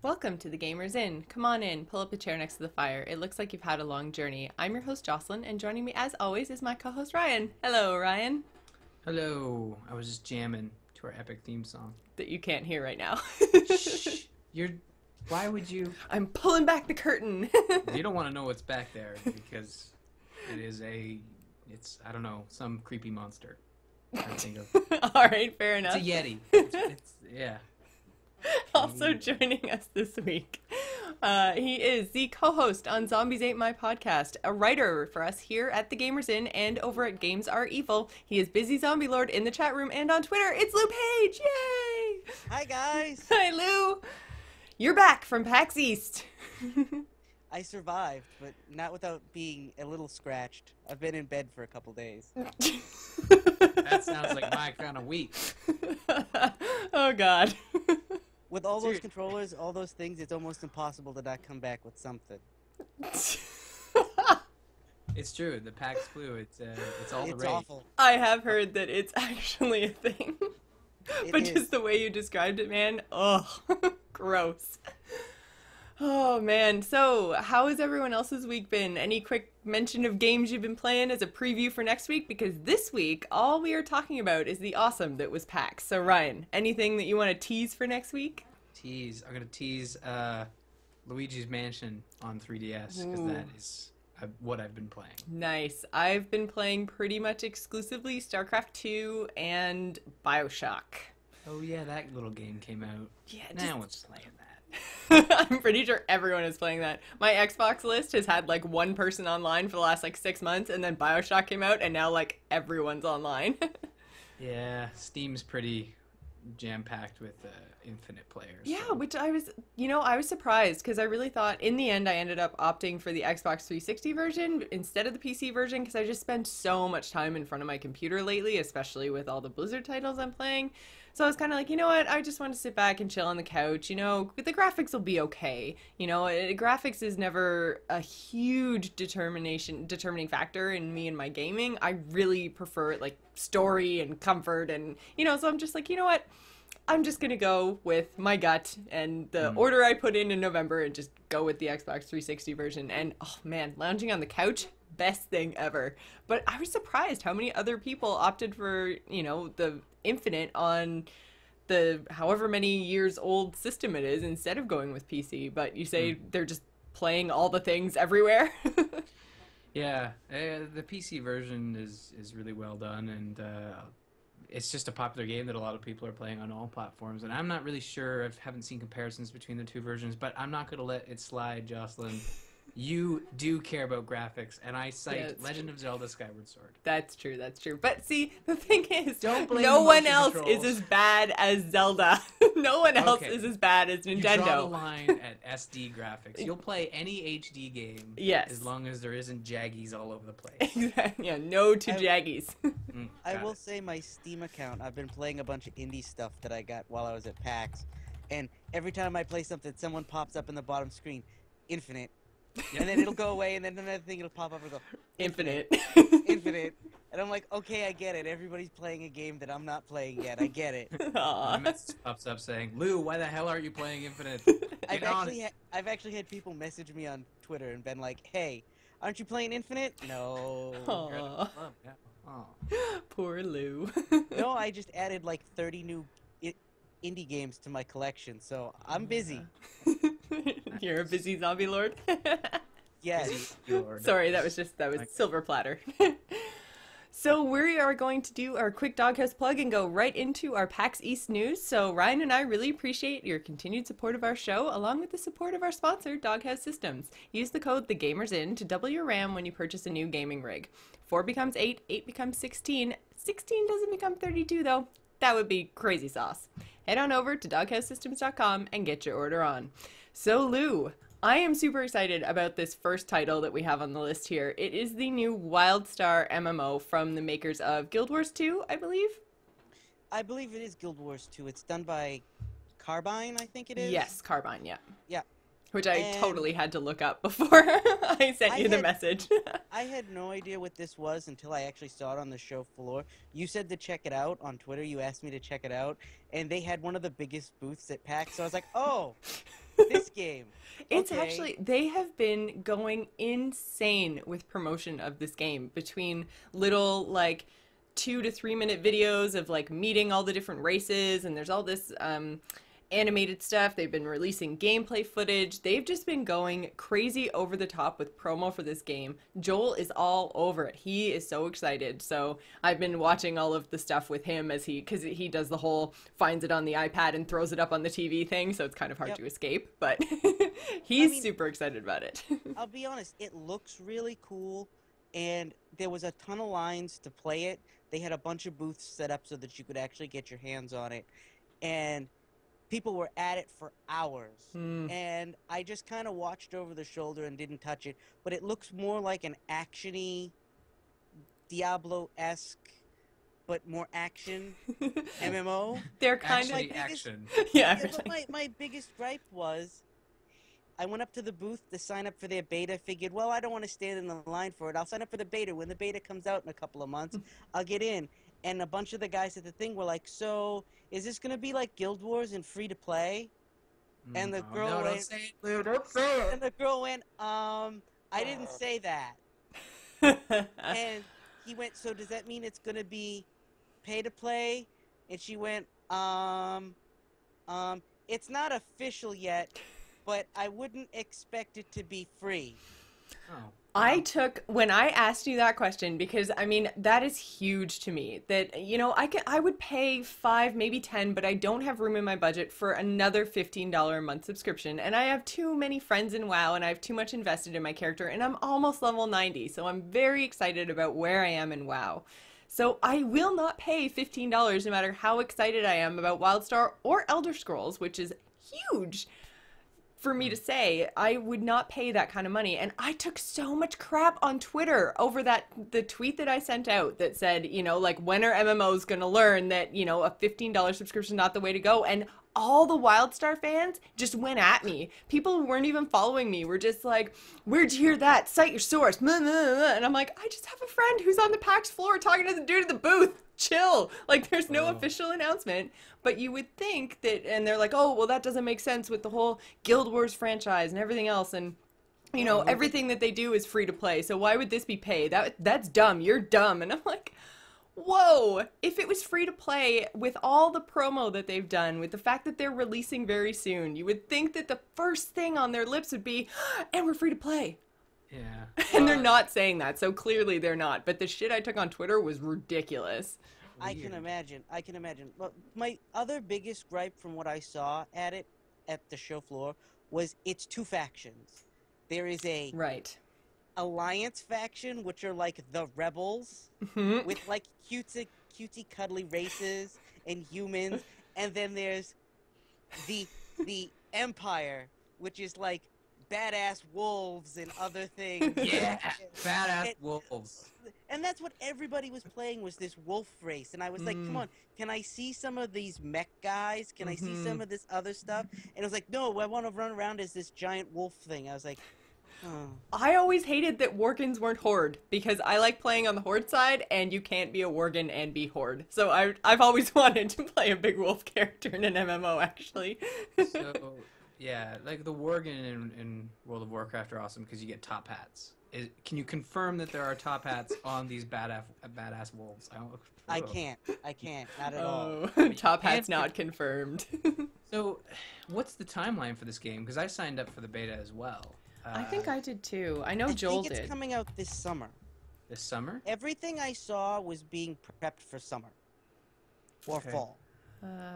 Welcome to the Gamers Inn. Come on in, pull up a chair next to the fire. It looks like you've had a long journey. I'm your host Jocelyn, and joining me as always is my co-host Ryan. Hello, Ryan. Hello. I was just jamming to our epic theme song. That you can't hear right now. Shh. Why would you? I'm pulling back the curtain. You don't want to know what's back there because it's I don't know, some creepy monster. I think of. All right, fair enough. It's a Yeti. Yeah. Also joining us this week, he is the co-host on Zombies Ate My Podcast, a writer for us here at the Gamers Inn and over at Games Are Evil. He is Busy Zombie Lord in the chat room and on Twitter. It's Lou Page! Yay! Hi, guys! Hi, Lou! You're back from PAX East. I survived, but not without being a little scratched. I've been in bed for a couple days. That sounds like my kind of week. Oh, God. With all those controllers, all those things, it's almost impossible to not come back with something. It's true. The PAX flu. It's all the It's rage. awful. I have heard that it's actually a thing. But is. just the way you described it, man, ugh, gross. Oh, man. So, how has everyone else's week been? Any quick mention of games you've been playing as a preview for next week? Because this week, all we are talking about is the awesome that was PAX. So, Ryan, anything that you want to tease for next week? I'm going to tease Luigi's Mansion on 3DS because that is what I've been playing. Nice. I've been playing pretty much exclusively StarCraft 2 and BioShock. Oh, yeah, that little game came out. Yeah, Now it's playing that. I'm pretty sure everyone is playing that. My Xbox list has had like one person online for the last like 6 months, and then BioShock came out, and now like everyone's online. Yeah, Steam's pretty jam-packed with infinite players. Yeah, so. which I was surprised because I really thought in the end I ended up opting for the Xbox 360 version instead of the PC version because I just spend so much time in front of my computer lately, especially with all the Blizzard titles I'm playing. So I was kind of like, you know what, I just want to sit back and chill on the couch, the graphics will be okay. Graphics is never a huge determining factor in me and my gaming. I really prefer like story and comfort and, so I'm just like, you know what, I'm just going to go with my gut and the order I put in November and just go with the Xbox 360 version. And, oh man, lounging on the couch, best thing ever. But I was surprised how many other people opted for, the Infinite on the however many years old system it is instead of going with PC. But you say they're just playing all the things everywhere. Yeah, the PC version is really well done, and it's just a popular game that a lot of people are playing on all platforms. And I'm not really sure, I haven't seen comparisons between the two versions, but I'm not going to let it slide, Jocelyn. You do care about graphics, and I cite Legend of Zelda Skyward Sword. That's true. But see, the thing is, Don't blame no the one motion else controls. is as bad as Zelda. No one else is as bad as Nintendo. You draw the line at SD graphics. You'll play any HD game as long as there isn't Jaggies all over the place. Exactly. Yeah, no to Jaggies. I will say my Steam account, I've been playing a bunch of indie stuff that I got while I was at PAX. And every time I play something, someone pops up in the bottom screen, Infinite. And then it'll go away, and then another thing it'll pop up and go, Infinite. Infinite. And I'm like, okay, I get it. Everybody's playing a game that I'm not playing yet. I get it. A message pops up saying, Lou, why the hell aren't you playing Infinite? I've actually had people message me on Twitter and been like, hey, aren't you playing Infinite? No. Aw. Poor Lou. No, I just added like 30 new indie games to my collection, so I'm busy. You're a busy zombie lord? Yes. Sorry, that was silver platter. So we are going to do our quick Doghouse plug and go right into our PAX East news. So Ryan and I really appreciate your continued support of our show, along with the support of our sponsor, Doghouse Systems. Use the code TheGamersIn to double your RAM when you purchase a new gaming rig. 4 becomes 8, 8 becomes 16. 16 doesn't become 32 though. That would be crazy sauce. Head on over to doghousesystems.com and get your order on. So Lou, I am super excited about this first title that we have on the list here. It is the new Wildstar MMO from the makers of Guild Wars 2, I believe? I believe it is Guild Wars 2. It's done by Carbine, I think it is? Yes, Carbine, yeah. Yeah. Which I totally had to look up before I sent you the message. I had no idea what this was until I actually saw it on the show floor. You said to check it out on Twitter. You asked me to check it out. And they had one of the biggest booths at PAX. So I was like, oh, This game. It's Okay. actually, they have been going insane with promotion of this game between little like 2 to 3 minute videos of like meeting all the different races, and there's all this animated stuff. They've been releasing gameplay footage. They've just been going crazy over the top with promo for this game. Joel is all over it. He is so excited. So I've been watching all of the stuff with him as because he does the whole finds it on the iPad and throws it up on the TV thing. So it's kind of hard Yep. to escape, but I he's mean, super excited about it. I'll be honest, it looks really cool, and there was a ton of lines to play it. They had a bunch of booths set up so that you could actually get your hands on it, and people were at it for hours. Hmm. And I just kind of watched over the shoulder and didn't touch it, but it looks more like an actiony, Diablo-esque, but more action MMO. They're kind Actually, biggest- action. of yeah. Yeah, but my biggest gripe was I went up to the booth to sign up for their beta. Figured, well, I don't want to stand in the line for it. I'll sign up for the beta. When the beta comes out in a couple of months, I'll get in. And a bunch of the guys at the thing were like, "So, is this gonna be like Guild Wars and free to play?" And the girl no, went, don't say it, Lou. Don't say it. and the girl went, I didn't say that. And he went, "So does that mean it's gonna be pay to play?" And she went, it's not official yet, but I wouldn't expect it to be free. Oh. I took when I asked you that question because I mean that is huge to me that I would pay 5 maybe 10, but I don't have room in my budget for another $15 a month subscription, and I have too many friends in WoW and I have too much invested in my character, and I'm almost level 90, so I'm very excited about where I am in WoW. So I will not pay $15 no matter how excited I am about Wildstar or Elder Scrolls, which is huge for me to say. I would not pay that kind of money. And I took so much crap on Twitter over the tweet that I sent out that said, like, when are MMOs going to learn that, a $15 subscription is not the way to go? And all the Wildstar fans just went at me. People who weren't even following me were just like, "Where'd you hear that? Cite your source." And I'm like, I just have a friend who's on the PAX floor talking to the dude at the booth. Chill. Like, there's no official announcement. But you would think that, and they're like, "Oh, well, that doesn't make sense with the whole Guild Wars franchise and everything else." And everything that they do is free to play. So why would this be paid? That's dumb. You're dumb. And I'm like, whoa, if it was free to play with all the promo that they've done, with the fact that they're releasing very soon, you would think that the first thing on their lips would be, "And we're free to play." Yeah. And they're not saying that, so clearly they're not. But the shit I took on Twitter was ridiculous. I can imagine. I can imagine. But my other biggest gripe from what I saw at it, at the show floor, was it's two factions. There is a Right. Alliance faction, which are like the rebels, Mhm. with like cutesy, cuddly races and humans, and then there's the Empire, which is like badass wolves and other things. Yeah. Badass It- wolves. And that's what everybody was playing, was this wolf race. And I was like, come on, can I see some of these mech guys? Can I see some of this other stuff? And it was like, no, I want to run around as this giant wolf thing. I was like, oh. I always hated that Worgans weren't Horde because I like playing on the Horde side, and you can't be a Worgen and be Horde. So I've always wanted to play a big wolf character in an MMO, actually. So, yeah, like the Worgen in World of Warcraft are awesome because you get top hats. Can you confirm that there are top hats on these badass wolves? I can't, not at all. Oh, top hat's not confirmed. So, what's the timeline for this game? Because I signed up for the beta as well. I think I did too. I know I Joel think it's did. coming out this summer. This summer? Everything I saw was being prepped for summer or Okay. fall.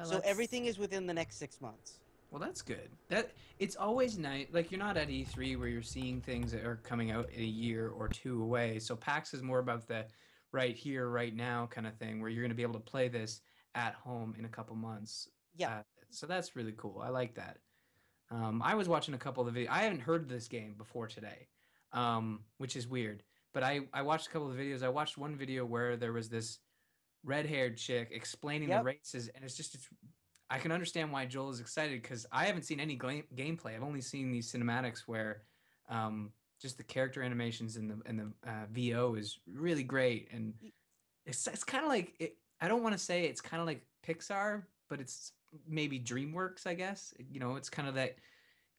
So everything is within the next 6 months. Well, that's good. It's always nice. Like, you're not at E3 where you're seeing things that are coming out a year or two away. So PAX is more about the right here, right now kind of thing, where you're going to be able to play this at home in a couple months. Yeah. So that's really cool. I like that. I was watching a couple of the videos. I haven't heard this game before today, which is weird. But I watched a couple of videos. I watched one video where there was this red-haired chick explaining the races, and it's I can understand why Joel is excited because I haven't seen any gameplay. I've only seen these cinematics where just the character animations and the VO is really great, and it's kind of like I don't want to say it's kind of like Pixar, but it's maybe DreamWorks, I guess. It's kind of that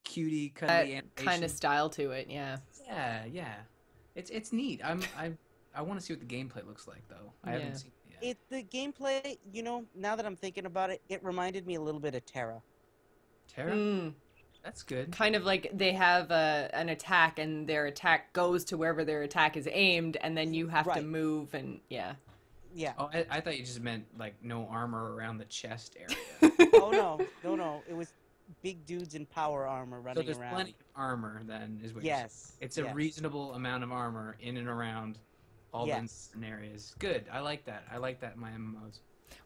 cutie, That cuddly kind animation. of style to it, yeah. Yeah, yeah. It's neat. I want to see what the gameplay looks like though. I Yeah. haven't seen it yet. The gameplay, now that I'm thinking about it, it reminded me a little bit of Terra. Terra? Mm. That's good. Kind of like they have an attack, and their attack goes to wherever their attack is aimed, and then you have to Right. move, and yeah. Yeah. Oh, I thought you just meant like no armor around the chest area. Oh no. It was big dudes in power armor So running there's around. plenty of armor then, is what you're saying. Yes. It's a yes. reasonable amount of armor in and around all Yes. the different areas. Good. I like that. I like that in my MMOs.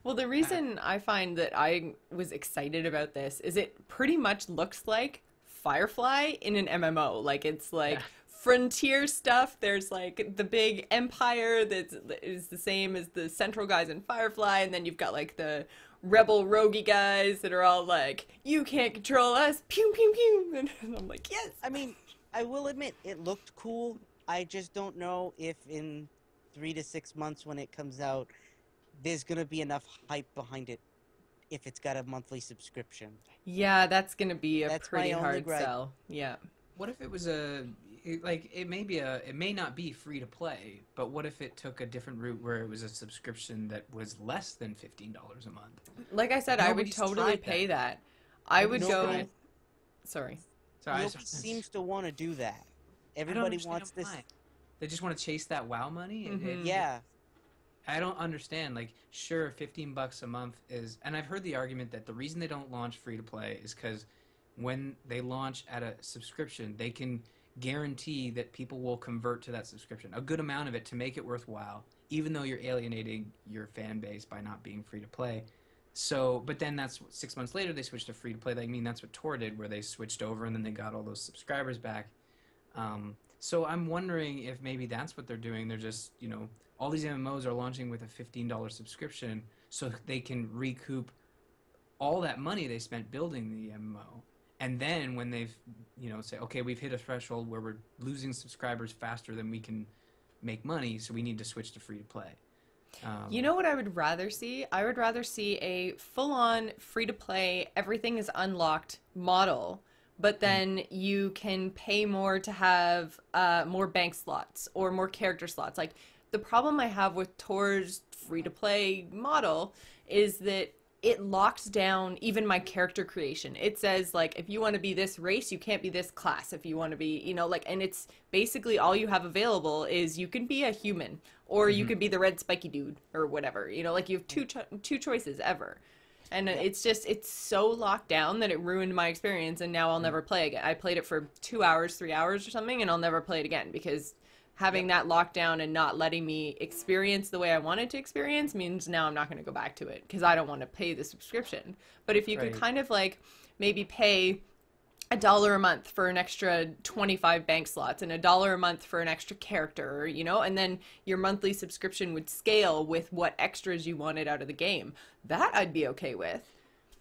Well, the reason I find that I was excited about this is it pretty much looks like Firefly in an MMO. Like, it's like Yeah. frontier stuff. There's like the big empire that is the same as the central guys in Firefly, and then you've got like the rebel roguey guys that are all like, you can't control us, pew pew pew. And I'm like, yes. I mean, I will admit it looked cool. I just don't know if in 3 to 6 months when it comes out, there's gonna be enough hype behind it. If it's got a monthly subscription. Yeah, that's gonna be a That's my pretty only hard gripe. sell. Yeah. What if it was it may not be free to play, but what if it took a different route where it was a subscription that was less than $15 a month? Like I said, I would Nobody's totally tried pay that. that. I would Nobody's go. tried. Sorry. So Nobody seems to want to do that. Everybody wants this. Why. They just want to chase that WoW money. Mhm. Yeah. I don't understand. Like, sure, $15 a month is, and I've heard the argument that the reason they don't launch free to play is because when they launch at a subscription, they can guarantee that people will convert to that subscription, a good amount of it, to make it worthwhile, even though you're alienating your fan base by not being free to play. So, but then that's 6 months later they switched to free to play. I mean, that's what Tor did, where they switched over and then they got all those subscribers back. So I'm wondering if maybe that's what they're doing. They're just, all these MMOs are launching with a $15 subscription so they can recoup all that money they spent building the MMO. And then when they've, say, okay, we've hit a threshold where we're losing subscribers faster than we can make money, so we need to switch to free to play. You know what I would rather see? I would rather see a full-on free-to-play, everything is unlocked model, but then you can pay more to have more bank slots or more character slots. Like, the problem I have with Tor's free-to-play model is that it locks down even my character creation. It says, like, if you want to be this race, you can't be this class. If you want to be, and it's basically all you have available is you can be a human, or you could be the red spiky dude, or whatever. You have two choices ever. And it's so locked down that it ruined my experience, and now I'll never play again. I played it for 2 hours, 3 hours or something, and I'll never play it again, because having that lockdown and not letting me experience the way I wanted to experience means now I'm not going to go back to it because I don't want to pay the subscription. But if you could kind of like maybe pay $1 a month for an extra 25 bank slots and $1 a month for an extra character, and then your monthly subscription would scale with what extras you wanted out of the game, that I'd be okay with.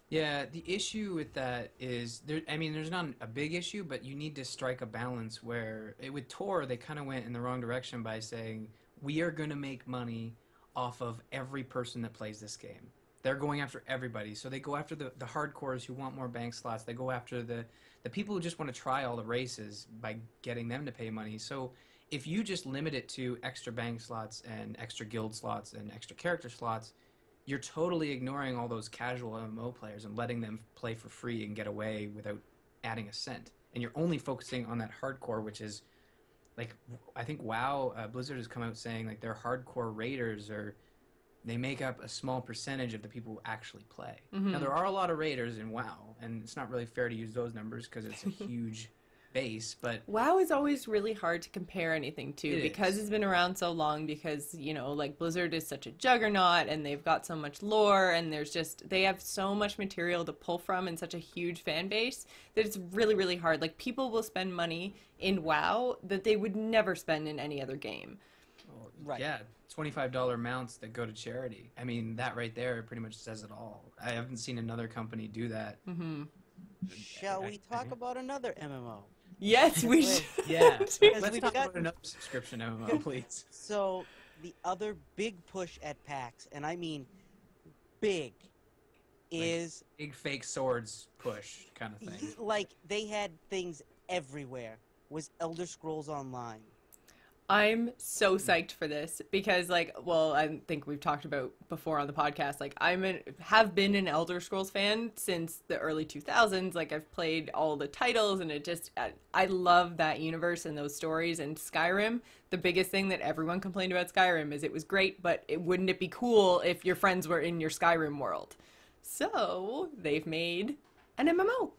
Yeah, the issue with that is there's not a big issue, but you need to strike a balance where with Tor they kind of went in the wrong direction by saying we are going to make money off of every person that plays this game. They're going after everybody, so they go after the hardcores who want more bank slots. They go after the people who just want to try all the races by getting them to pay money. So if you just limit it to extra bank slots and extra guild slots and extra character slots, you're totally ignoring all those casual MMO players and letting them play for free and get away without adding a cent. And you're only focusing on that hardcore, which is, like, I think WoW, Blizzard has come out saying, like, their hardcore raiders they make up a small percentage of the people who actually play. Now, there are a lot of raiders in WoW, and it's not really fair to use those numbers because it's a huge base, but WoW is always really hard to compare anything to because it's been around so long, because like Blizzard is such a juggernaut and they've got so much lore, and they have so much material to pull from and such a huge fan base that it's really, really hard. Like, people will spend money in WoW that they would never spend in any other game. Right. Yeah, $25 mounts that go to charity. I mean, that right there pretty much says it all. I haven't seen another company do that. Shall we talk about another MMO? Yes, we should. Yeah. Because Let's we've talk got- about another subscription MMO, please. So, the other big push at PAX, and I mean big, is big fake swords push kind of thing. like they had things everywhere. Was Elder Scrolls Online. I'm so psyched for this because, like, well, I think we've talked about before on the podcast. Like, have been an Elder Scrolls fan since the early 2000s. Like, I've played all the titles, and I love that universe and those stories. And Skyrim, the biggest thing that everyone complained about Skyrim is it was great, but wouldn't it be cool if your friends were in your Skyrim world? So they've made an MMO.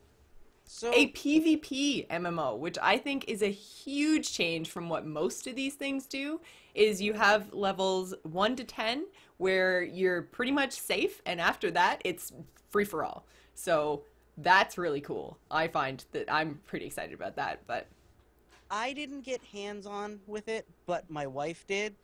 So A PvP MMO, which I think is a huge change from what most of these things do, is you have levels 1 to 10 where you're pretty much safe, and after that, it's free for all. So that's really cool. I find that I'm pretty excited about that, but I didn't get hands-on with it, but my wife did.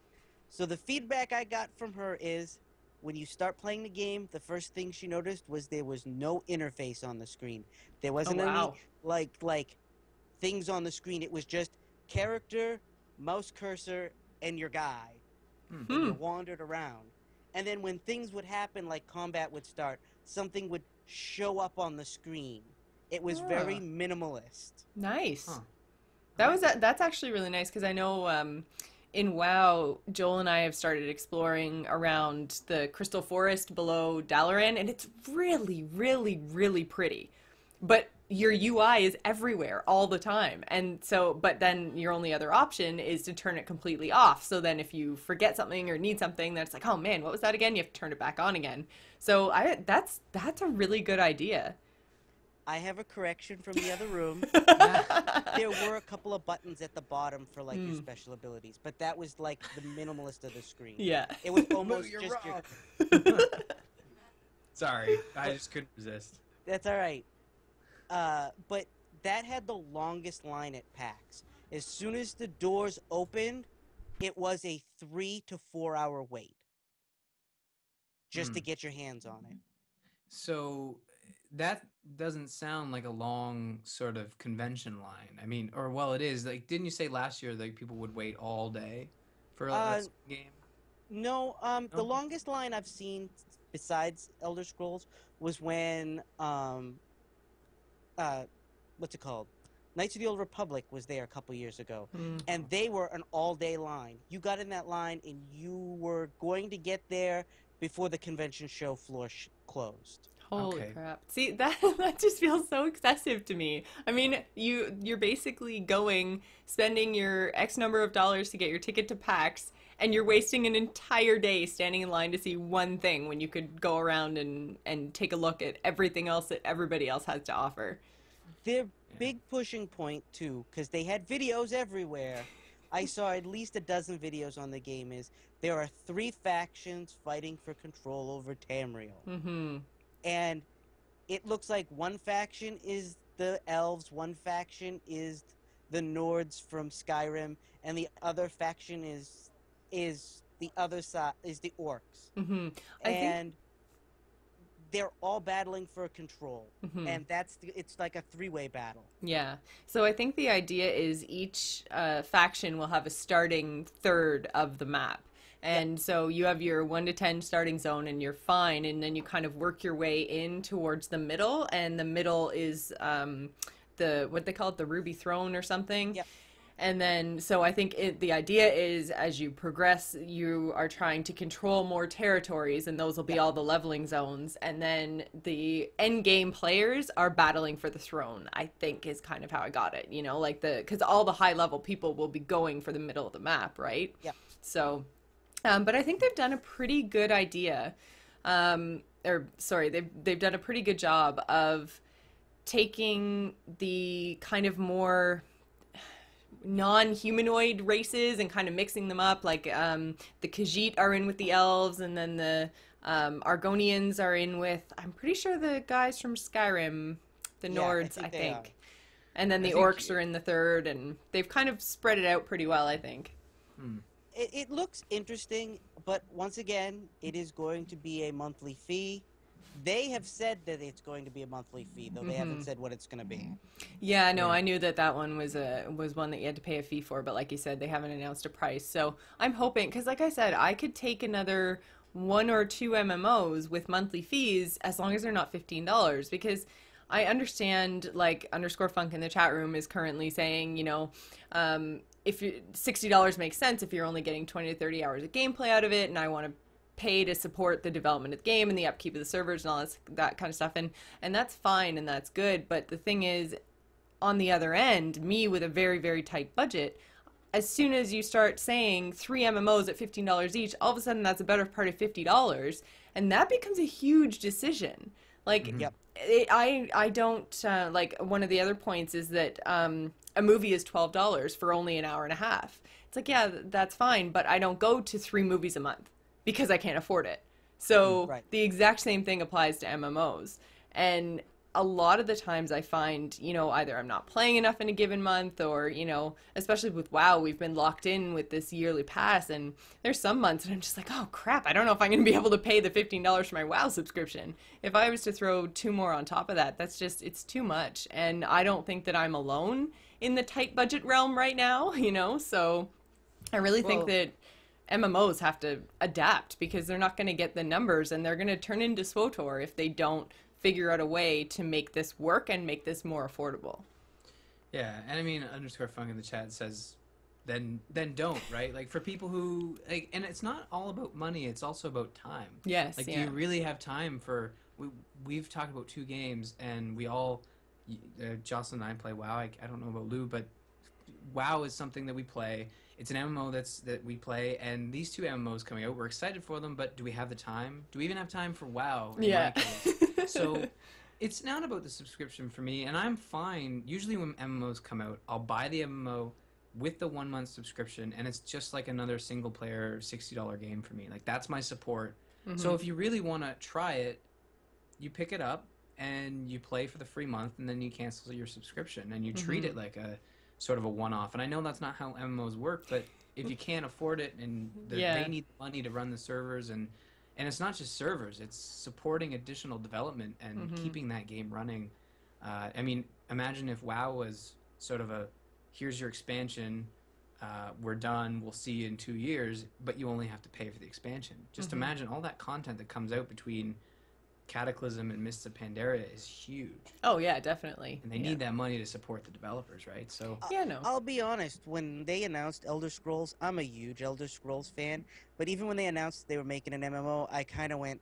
So the feedback I got from her is, when you start playing the game, the first thing she noticed was there was no interface on the screen. There wasn't wow. any like things on the screen. It was just character, mouse cursor, and your guy. And you wandered around. And then when things would happen, like combat would start, something would show up on the screen. It was very minimalist. nice. Huh. That's actually really nice because I know in WoW, Joel and I have started exploring around the Crystal Forest below Dalaran, and it's really, really, really pretty. But your UI is everywhere all the time. And so, but then your only other option is to turn it completely off. So then if you forget something or need something, then it's like, oh man, what was that again? You have to turn it back on again. So that's a really good idea. I have a correction from the other room. There were a couple of buttons at the bottom for like your special abilities, but that was like the minimalist of the screen. Yeah. It was almost You're just wrong. your... Sorry, I just couldn't resist. That's all right. But that had the longest line at PAX. As soon as the doors opened, it was a 3 to 4 hour wait just to get your hands on it. So that doesn't sound like a long sort of convention line. I mean, or well, it is. Like, didn't you say last year like people would wait all day for a game? No, the longest line I've seen besides Elder Scrolls was when what's it called? Knights of the Old Republic was there a couple years ago, and they were an all-day line. You got in that line, and you were going to get there before the convention show floor closed. Holy crap. See, that just feels so excessive to me. I mean, you're basically spending your X number of dollars to get your ticket to PAX, and you're wasting an entire day standing in line to see one thing when you could go around and take a look at everything else that everybody else has to offer. Their big pushing point, too, because they had videos everywhere. I saw at least a dozen videos on the game, is there are 3 factions fighting for control over Tamriel. And it looks like one faction is the elves, one faction is the Nords from Skyrim, and the other faction is the other side, is the orcs. And they're all battling for control, and it's like a 3-way battle. Yeah. So I think the idea is each faction will have a starting third of the map. And so you have your 1 to 10 starting zone, and you're fine, and then you kind of work your way in towards the middle, and the middle is what they call it, the Ruby Throne or something. Yep. And then, so I think the idea is as you progress, you are trying to control more territories, and those will be all the leveling zones. And then the end game players are battling for the throne, I think is kind of how I got it. You know, like because all the high level people will be going for the middle of the map, right? Yeah. So, but I think they've done a pretty good idea. They've done a pretty good job of taking the kind of more non-humanoid races and kind of mixing them up. Like the Khajiit are in with the elves, and then the Argonians are in with, I'm pretty sure, the guys from Skyrim, the Nords, I think. And then the orcs are in the third, and they've kind of spread it out pretty well, I think. It looks interesting, but once again, it is going to be a monthly fee. They have said that it's going to be a monthly fee, though they haven't said what it's going to be. Yeah, no, I knew that one was one that you had to pay a fee for, but like you said, they haven't announced a price. So I'm hoping, because like I said, I could take another one or two MMOs with monthly fees as long as they're not $15, because I understand, like, underscore funk in the chat room is currently saying, you know, if you, $60 makes sense if you're only getting 20 to 30 hours of gameplay out of it, and I want to pay to support the development of the game and the upkeep of the servers and all that kind of stuff, and that's fine and that's good. But the thing is, on the other end, me with a very, very tight budget, as soon as you start saying 3 MMOs at $15 each, all of a sudden that's a better part of $50, and that becomes a huge decision. Like, Yep. I don't, like, one of the other points is that a movie is $12 for only an hour and a half. It's like, yeah, that's fine, but I don't go to 3 movies a month because I can't afford it. So Right. the exact same thing applies to MMOs. And a lot of the times I find, you know, either I'm not playing enough in a given month, or, you know, especially with WoW, we've been locked in with this yearly pass, and there's some months and I'm just like, oh crap, I don't know if I'm going to be able to pay the $15 for my WoW subscription. If I was to throw 2 more on top of that, that's just, it's too much. And I don't think that I'm alone in the tight budget realm right now, you know, so I really think that MMOs have to adapt, because they're not going to get the numbers, and they're going to turn into SWTOR if they don't figure out a way to make this work and make this more affordable. Yeah, and I mean, underscore funk in the chat says, then don't, right? Like, for people who, like, and it's not all about money, it's also about time. Yes, Like, yeah. do you really have time for, we've talked about 2 games, and we all, Jocelyn and I play WoW, I don't know about Lou, but WoW is something that we play. It's an MMO that we play, and these 2 MMOs coming out, we're excited for them, but do we have the time? Do we even have time for WoW? In my case? So it's not about the subscription for me, and I'm fine. Usually when MMOs come out, I'll buy the MMO with the 1-month subscription, and it's just like another single-player $60 game for me. Like, that's my support. Mm-hmm. So if you really want to try it, you pick it up, and you play for the free month, and then you cancel your subscription, and you treat it like a sort of a one-off. And I know that's not how MMOs work, but if you can't afford it, and they need money to run the servers, and it's not just servers, it's supporting additional development and keeping that game running. I mean, imagine if WoW was sort of a, here's your expansion, we're done, we'll see you in 2 years, but you only have to pay for the expansion. Just imagine all that content that comes out between Cataclysm and Mists of Pandaria is huge. Oh yeah, definitely. And they need that money to support the developers, right? So yeah, no. I'll be honest, when they announced Elder Scrolls, I'm a huge Elder Scrolls fan, but even when they announced they were making an MMO, I kind of went,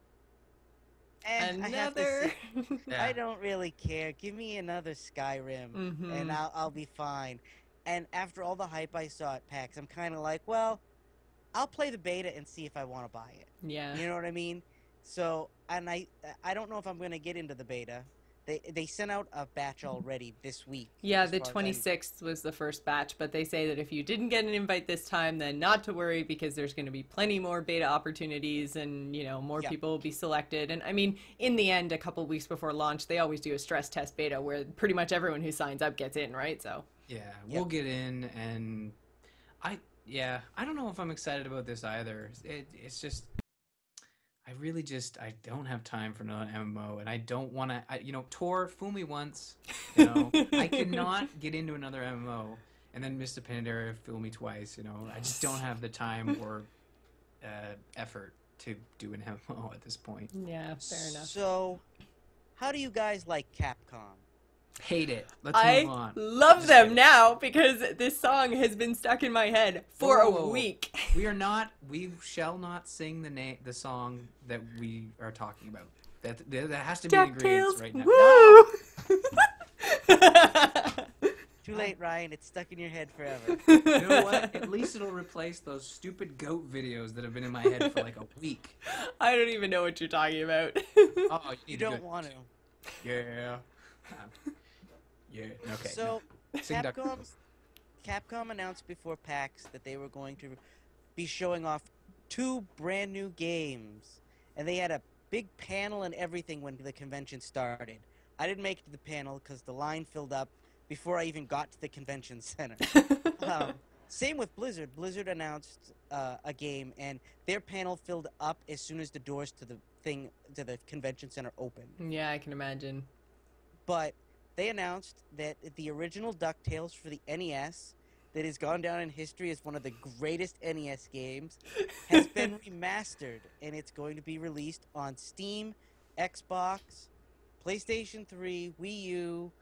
another. I don't really care. Give me another Skyrim, and I'll be fine. And after all the hype I saw at PAX, I'm kind of like, well, I'll play the beta and see if I want to buy it. Yeah. You know what I mean? So, and I don't know if I'm going to get into the beta. They sent out a batch already this week. Yeah, the 26th was the first batch, but they say that if you didn't get an invite this time, then not to worry, because there's going to be plenty more beta opportunities, and, you know, more people will be selected. And I mean, in the end, a couple weeks before launch, they always do a stress test beta where pretty much everyone who signs up gets in, right? So yeah, we'll get in, and I don't know if I'm excited about this either. It's just, I don't have time for another MMO, and I don't want to, you know, Tor, fool me once, you know, I cannot get into another MMO, and then Mr. Pandaria, fool me twice, you know, I just don't have the time or effort to do an MMO at this point. yeah, fair enough. So, how do you guys like Capcom? Hate it. Let's move on. I love them now, because this song has been stuck in my head for a week. We shall not sing the song that we are talking about. That has to be the ingredients right now. Woo! Too late, Ryan. It's stuck in your head forever. You know what? At least it'll replace those stupid goat videos that have been in my head for like a week. I don't even know what you're talking about. Oh, You don't want to. Yeah. Yeah. Okay. So, Sing Duck. Capcom announced before PAX that they were going to be showing off 2 brand new games, and they had a big panel and everything when the convention started. I didn't make it to the panel because the line filled up before I even got to the convention center. Same with Blizzard. Blizzard announced a game, and their panel filled up as soon as the doors to the convention center opened. Yeah, I can imagine. But they announced that the original DuckTales for the NES that has gone down in history as one of the greatest NES games has been remastered, and it's going to be released on Steam, Xbox, PlayStation 3, Wii U,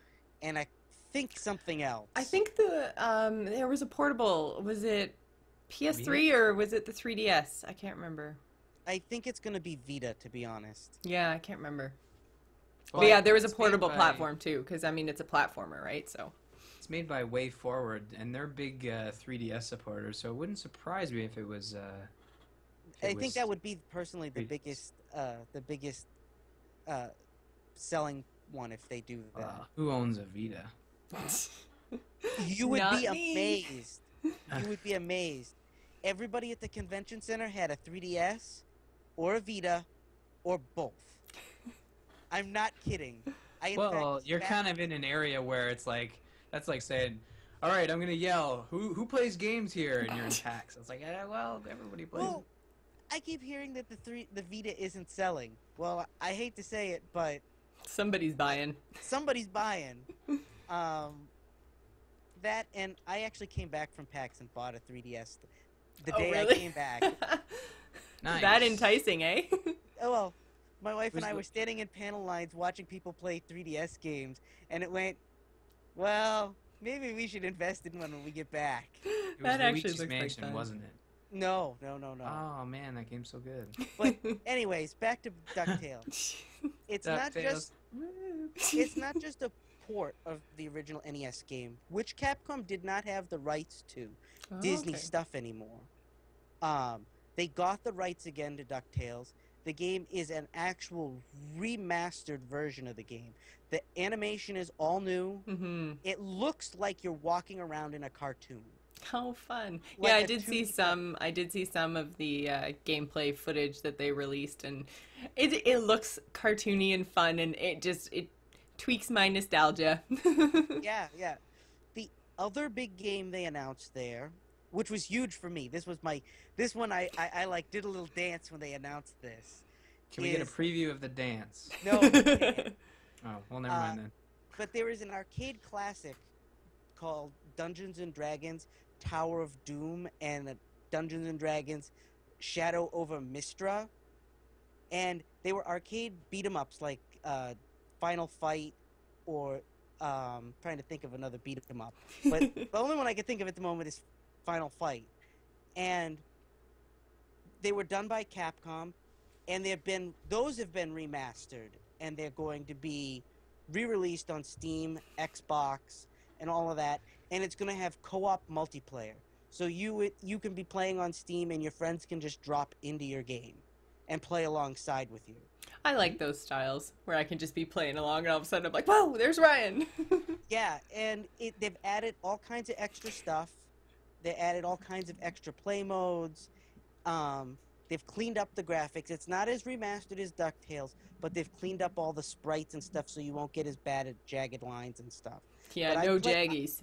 and I think something else. I think there was a portable. Was it PS3 or was it the 3DS? I can't remember. I think it's going to be Vita, to be honest. Yeah, I can't remember. Well, But yeah, there was a it's made portable by- platform too, because I mean it's a platformer, right? So It's made by Way Forward, and they're big 3DS supporters, so it wouldn't surprise me if it was. I think that would be personally the biggest selling one if they do that. Who owns a Vita? You would Not be me. amazed. You would be amazed. Everybody at the convention center had a 3DS, or a Vita, or both. I'm not kidding. Well, you're kind of in an area where it's like that's like saying, "All right, I'm gonna yell. Who plays games here?" And you're in PAX. It's like, well, everybody plays. Well, I keep hearing that the Vita isn't selling. Well, I hate to say it, but somebody's buying. somebody's buying. That, and I actually came back from PAX and bought a 3DS the day really? I came back. Nice. That enticing, eh? Oh, well, my wife and Was I the- were standing in panel lines watching people play 3DS games, and it went, well, maybe we should invest in one when we get back. It was That actually Luigi's looks like Mansion, fun. wasn't it? No. Oh man, that game's so good. But anyways, back to DuckTales. It's not DuckTales. just a port of the original NES game, which Capcom did not have the rights to Oh, Disney okay. stuff anymore. They got the rights again to DuckTales. The game is an actual remastered version of the game. The animation is all new. Mm-hmm. It looks like you're walking around in a cartoon. How fun! Like Yeah, I a did see 2D some. I did see some of the gameplay footage that they released, and it looks cartoony and fun, and it tweaks my nostalgia. Yeah. The other big game they announced there, which was huge for me. This one I like did a little dance when they announced this. Can we get a is- preview of the dance? No, you can't. Oh, well, never mind then. But there is an arcade classic called Dungeons and Dragons Tower of Doom and Dungeons and Dragons Shadow over Mistra. And they were arcade beat 'em ups like Final Fight or trying to think of another beat 'em up. But the only one I can think of at the moment is Final Fight. And they were done by Capcom, and those have been remastered, and they're going to be re-released on Steam, Xbox, and all of that. And it's going to have co-op multiplayer, so you can be playing on Steam, and your friends can just drop into your game and play alongside with you. I like those styles where I can just be playing along, and all of a sudden I'm like, "Whoa, there's Ryan!" Yeah, and they've added all kinds of extra stuff. They added all kinds of extra play modes. They've cleaned up the graphics. It's not as remastered as DuckTales, but they've cleaned up all the sprites and stuff so you won't get as bad at jagged lines and stuff. Yeah, But I no play- Jaggies.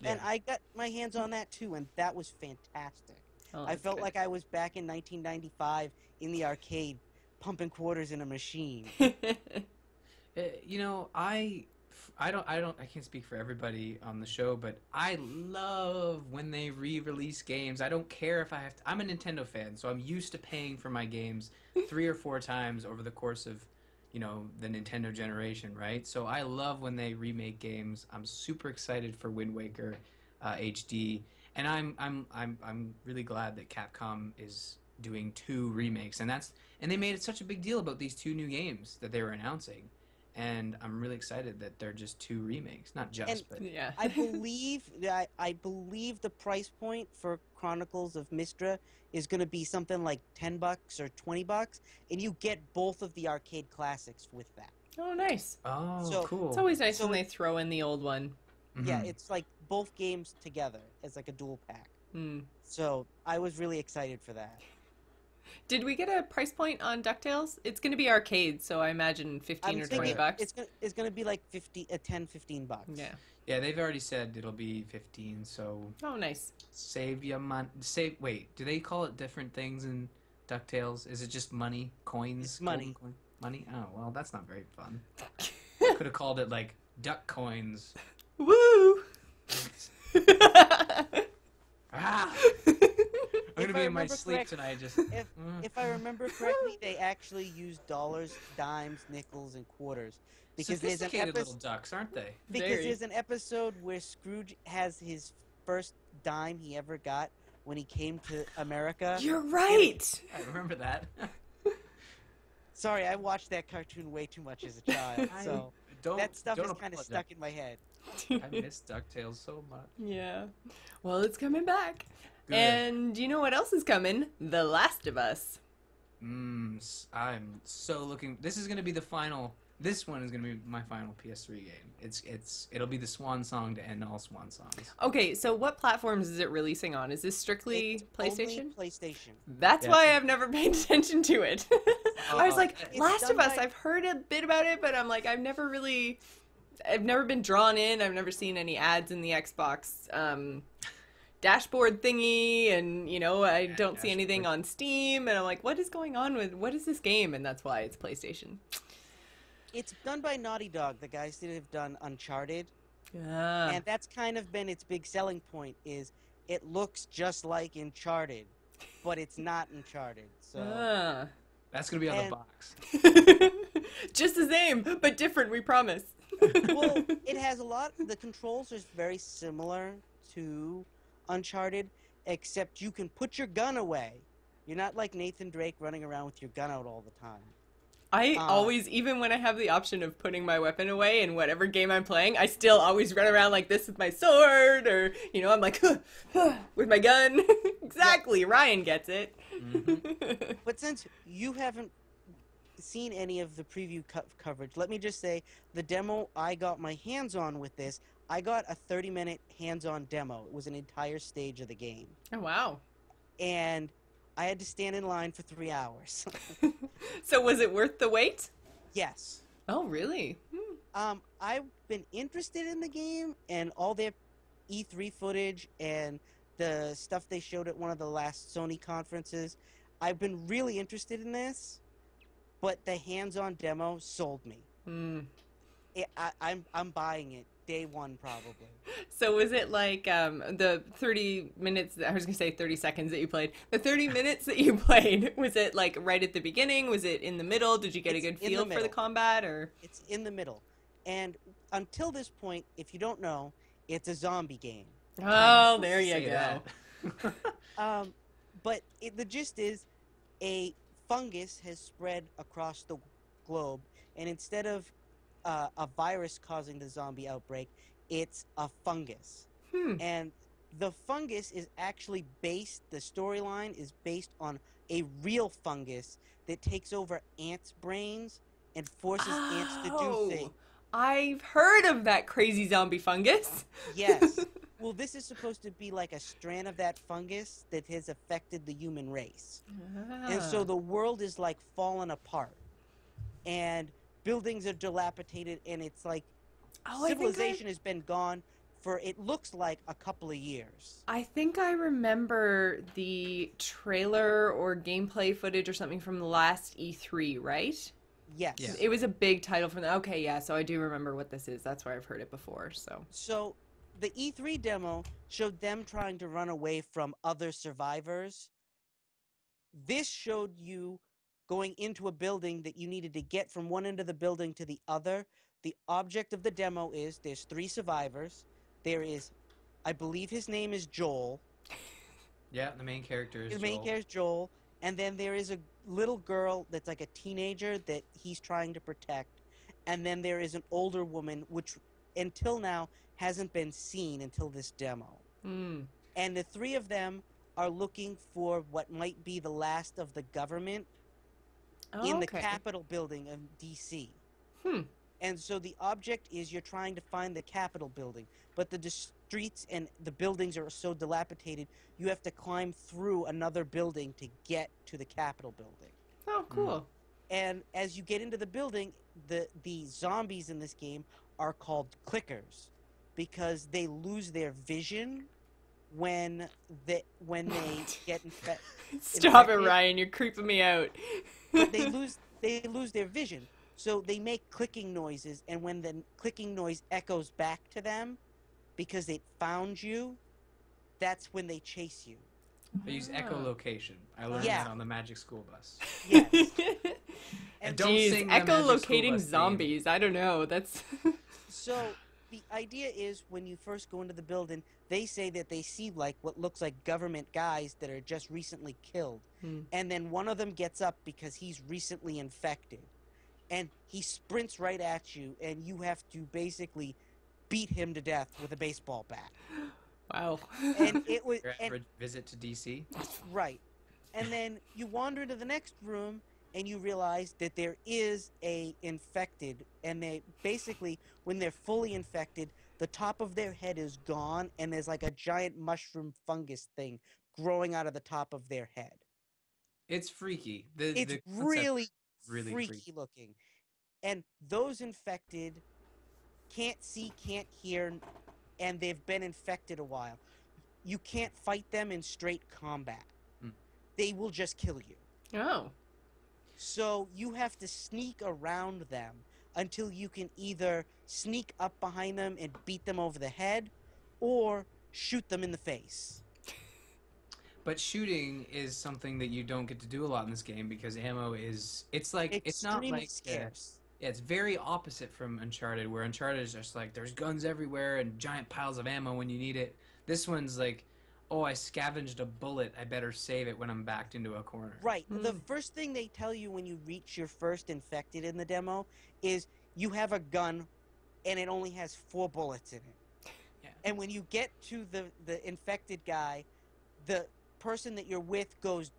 And I got my hands on that too, and that was fantastic. Oh, I that's felt good. like I was back in 1995 in the arcade, pumping quarters in a machine. You know, I can't speak for everybody on the show, but I love when they re-release games. I don't care if I have to. I'm a Nintendo fan, so I'm used to paying for my games 3 or 4 times over the course of, the Nintendo generation, right? So I love when they remake games. I'm super excited for Wind Waker HD, and I'm really glad that Capcom is doing 2 remakes, and they made it such a big deal about these 2 new games that they were announcing. And I'm really excited that they're just 2 remakes, not just, And- but Yeah. I believe the price point for Chronicles of Mistra is going to be something like $10 or $20, and you get both of the arcade classics with that. Oh, nice. oh, cool. It's always nice So when they throw in the old one. Yeah, Mhm. it's like both games together as like a dual pack. Hmm. So I was really excited for that. Did we get a price point on DuckTales? It's going to be arcade, so I imagine 15 I'm or thinking 20 bucks. it's gonna be like $10-15. Yeah. Yeah, they've already said it'll be 15, so Oh, nice. save your money. Wait, do they call it different things in DuckTales? Is it just money? Coins? It's money. Golden coin? Money? Oh, well, that's not very fun. Could have called it, like, Duck Coins. Woo! Ah! I'm gonna be in my sleep tonight. Just If I remember correctly, they actually use dollars, dimes, nickels, and quarters because there's an sophisticated little ducks, aren't they? because there's an episode where Scrooge has his first dime he ever got when he came to America. You're right. I remember that. Sorry, I watched that cartoon way too much as a child, so that stuff is kind of stuck in my head. I miss DuckTales so much. Yeah. Well, it's coming back. Good. And you know what else is coming? The Last of Us. I'm so looking. This is gonna be the final. This one is gonna be my final PS3 game. It'll be the swan song to end all swan songs. Okay, so what platforms is it releasing on? Is this strictly It's PlayStation? only PlayStation. That's why I've never paid attention to it. I was like, It's Last done of Us, by- I've heard a bit about it, but I'm like, I've never been drawn in. I've never seen any ads in the Xbox dashboard thingy, and I don't see anything on Steam, and I'm like, what is going on what is this game? And that's why it's PlayStation. It's done by Naughty Dog, the guys that have done Uncharted, Ah. and that's kind of been its big selling point. Is it looks just like Uncharted, but it's not Uncharted. So Ah. That's gonna be on the And- box. Just the same, but different, we promise. well, it has a lot. The controls are very similar to Uncharted, except you can put your gun away. You're not like Nathan Drake running around with your gun out all the time. I always, even when I have the option of putting my weapon away in whatever game I'm playing, I still always run around like this with my sword, or, I'm like, with my gun. Exactly, Ryan gets it. Mm-hmm. But since you haven't seen any of the preview coverage, let me just say the demo I got my hands on with this, I got a 30-minute hands-on demo. It was an entire stage of the game. Oh, wow. And I had to stand in line for 3 hours. So was it worth the wait? Yes. Oh, really? I've been interested in the game and all their E3 footage and the stuff they showed at one of the last Sony conferences. I've been really interested in this, but the hands-on demo sold me. I'm buying it day one probably. So was it like the 30 minutes, I was going to say 30 seconds that you played, the 30 minutes that you played, was it like right at the beginning? Was it in the middle? Did you get a good feel for the combat? Or It's in the middle. And until this point, if you don't know, it's a zombie game. Oh, there you Say go. that. But the gist is a fungus has spread across the globe, and instead of a virus causing the zombie outbreak, it's a fungus. And the fungus is actually the storyline is based on a real fungus that takes over ants' brains and forces ants to do things. I've heard of that crazy zombie fungus. Yes. Well, this is supposed to be like a strand of that fungus that has affected the human race. And so the world is like falling apart. And buildings are dilapidated, and it's like civilization has been gone for, it looks like, a couple of years. I think I remember the trailer or gameplay footage or something from the last E3, right? Yes. Yeah. It was a big title from the... Okay, yeah, so I do remember what this is. That's why I've heard it before, so... So the E3 demo showed them trying to run away from other survivors. This showed you going into a building that you needed to get from one end of the building to the other. The object of the demo is there's 3 survivors. There is, I believe his name is Joel. Yeah, the main character is The main character is Joel. And then there is a little girl that's like a teenager that he's trying to protect. And then there is an older woman, which until now hasn't been seen until this demo. And the 3 of them are looking for what might be the last of the government in the Capitol building of D.C. And so the object is you're trying to find the Capitol building, but the streets and the buildings are so dilapidated, you have to climb through another building to get to the Capitol building. Oh, cool. And as you get into the building, the zombies in this game are called clickers because they lose their vision when they get infected. Stop it, Ryan. You're creeping me out. But they lose their vision. So they make clicking noises, and when the clicking noise echoes back to them, because it found you, that's when they chase you. They use echolocation. I learned Yeah. that on the Magic School Bus. Yes. And don't Jeez, sing the Magic School echolocating Bus theme. zombies. I don't know. That's So the idea is when you first go into the building, they say that they see like what looks like government guys that are just recently killed. And then one of them gets up because he's recently infected. And he sprints right at you, and you have to basically beat him to death with a baseball bat. wow. And it was Your average visit to DC. right. And then you wander into the next room, and you realize that there is a infected, and they basically, when they're fully infected, the top of their head is gone, and there's like a giant mushroom fungus thing growing out of the top of their head. It's freaky. It's the concept really, is really freaky looking. And those infected can't see, can't hear, and they've been infected a while. You can't fight them in straight combat. They will just kill you. Oh. So you have to sneak around them until you can either sneak up behind them and beat them over the head, or shoot them in the face. But shooting is something that you don't get to do a lot in this game because ammo is... It's like... It's not Extremely like... scarce. Yeah, it's very opposite from Uncharted, where Uncharted is just like, there's guns everywhere and giant piles of ammo when you need it. This one's like, oh, I scavenged a bullet, I better save it when I'm backed into a corner. Right. The first thing they tell you when you reach your first infected in the demo is you have a gun and it only has 4 bullets in it. Yeah. And when you get to the infected guy, the person that you're with goes,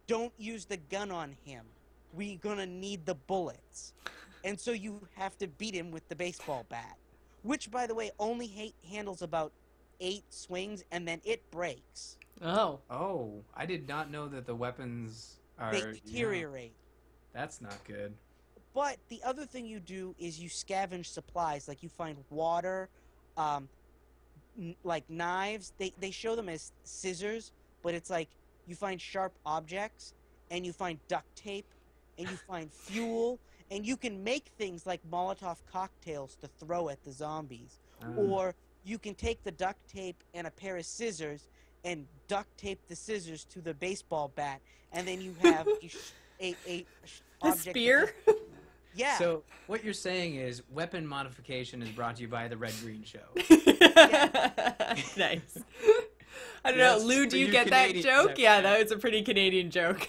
don't use the gun on him. We're gonna need the bullets. And so you have to beat him with the baseball bat. Which, by the way, only handles about 8 swings, and then it breaks. Oh. Oh, I did not know that the weapons are... They deteriorate. That's not good. But the other thing you do is you scavenge supplies. Like you find water, like knives. They show them as scissors, but it's like you find sharp objects, and you find duct tape, and you find fuel, and you can make things like Molotov cocktails to throw at the zombies. Or you can take the duct tape and a pair of scissors and duct tape the scissors to the baseball bat, and then you have a The object spear? Yeah. So what you're saying is weapon modification is brought to you by the Red Green Show. Nice. I don't know, Lou, do you get that Canadians joke? out Yeah, there. that was a pretty Canadian joke.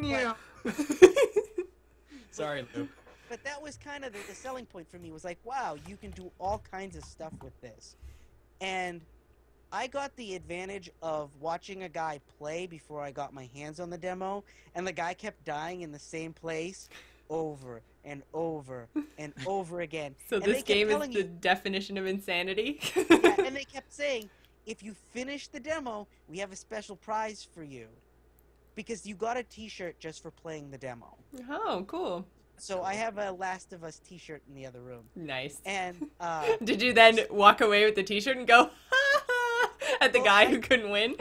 Yeah. Sorry, Lou. But that was kind of the selling point for me, was like, wow, you can do all kinds of stuff with this. And I got the advantage of watching a guy play before I got my hands on the demo, and the guy kept dying in the same place over and over and over again. So And this they kept game is telling the you- definition of insanity? Yeah, and they kept saying, if you finish the demo, we have a special prize for you. Because you got a t-shirt just for playing the demo. Oh, cool. So I have a Last of Us t-shirt in the other room. Nice. And Did you then walk away with the t-shirt and go, ha ha, at the Well, guy I- who couldn't win?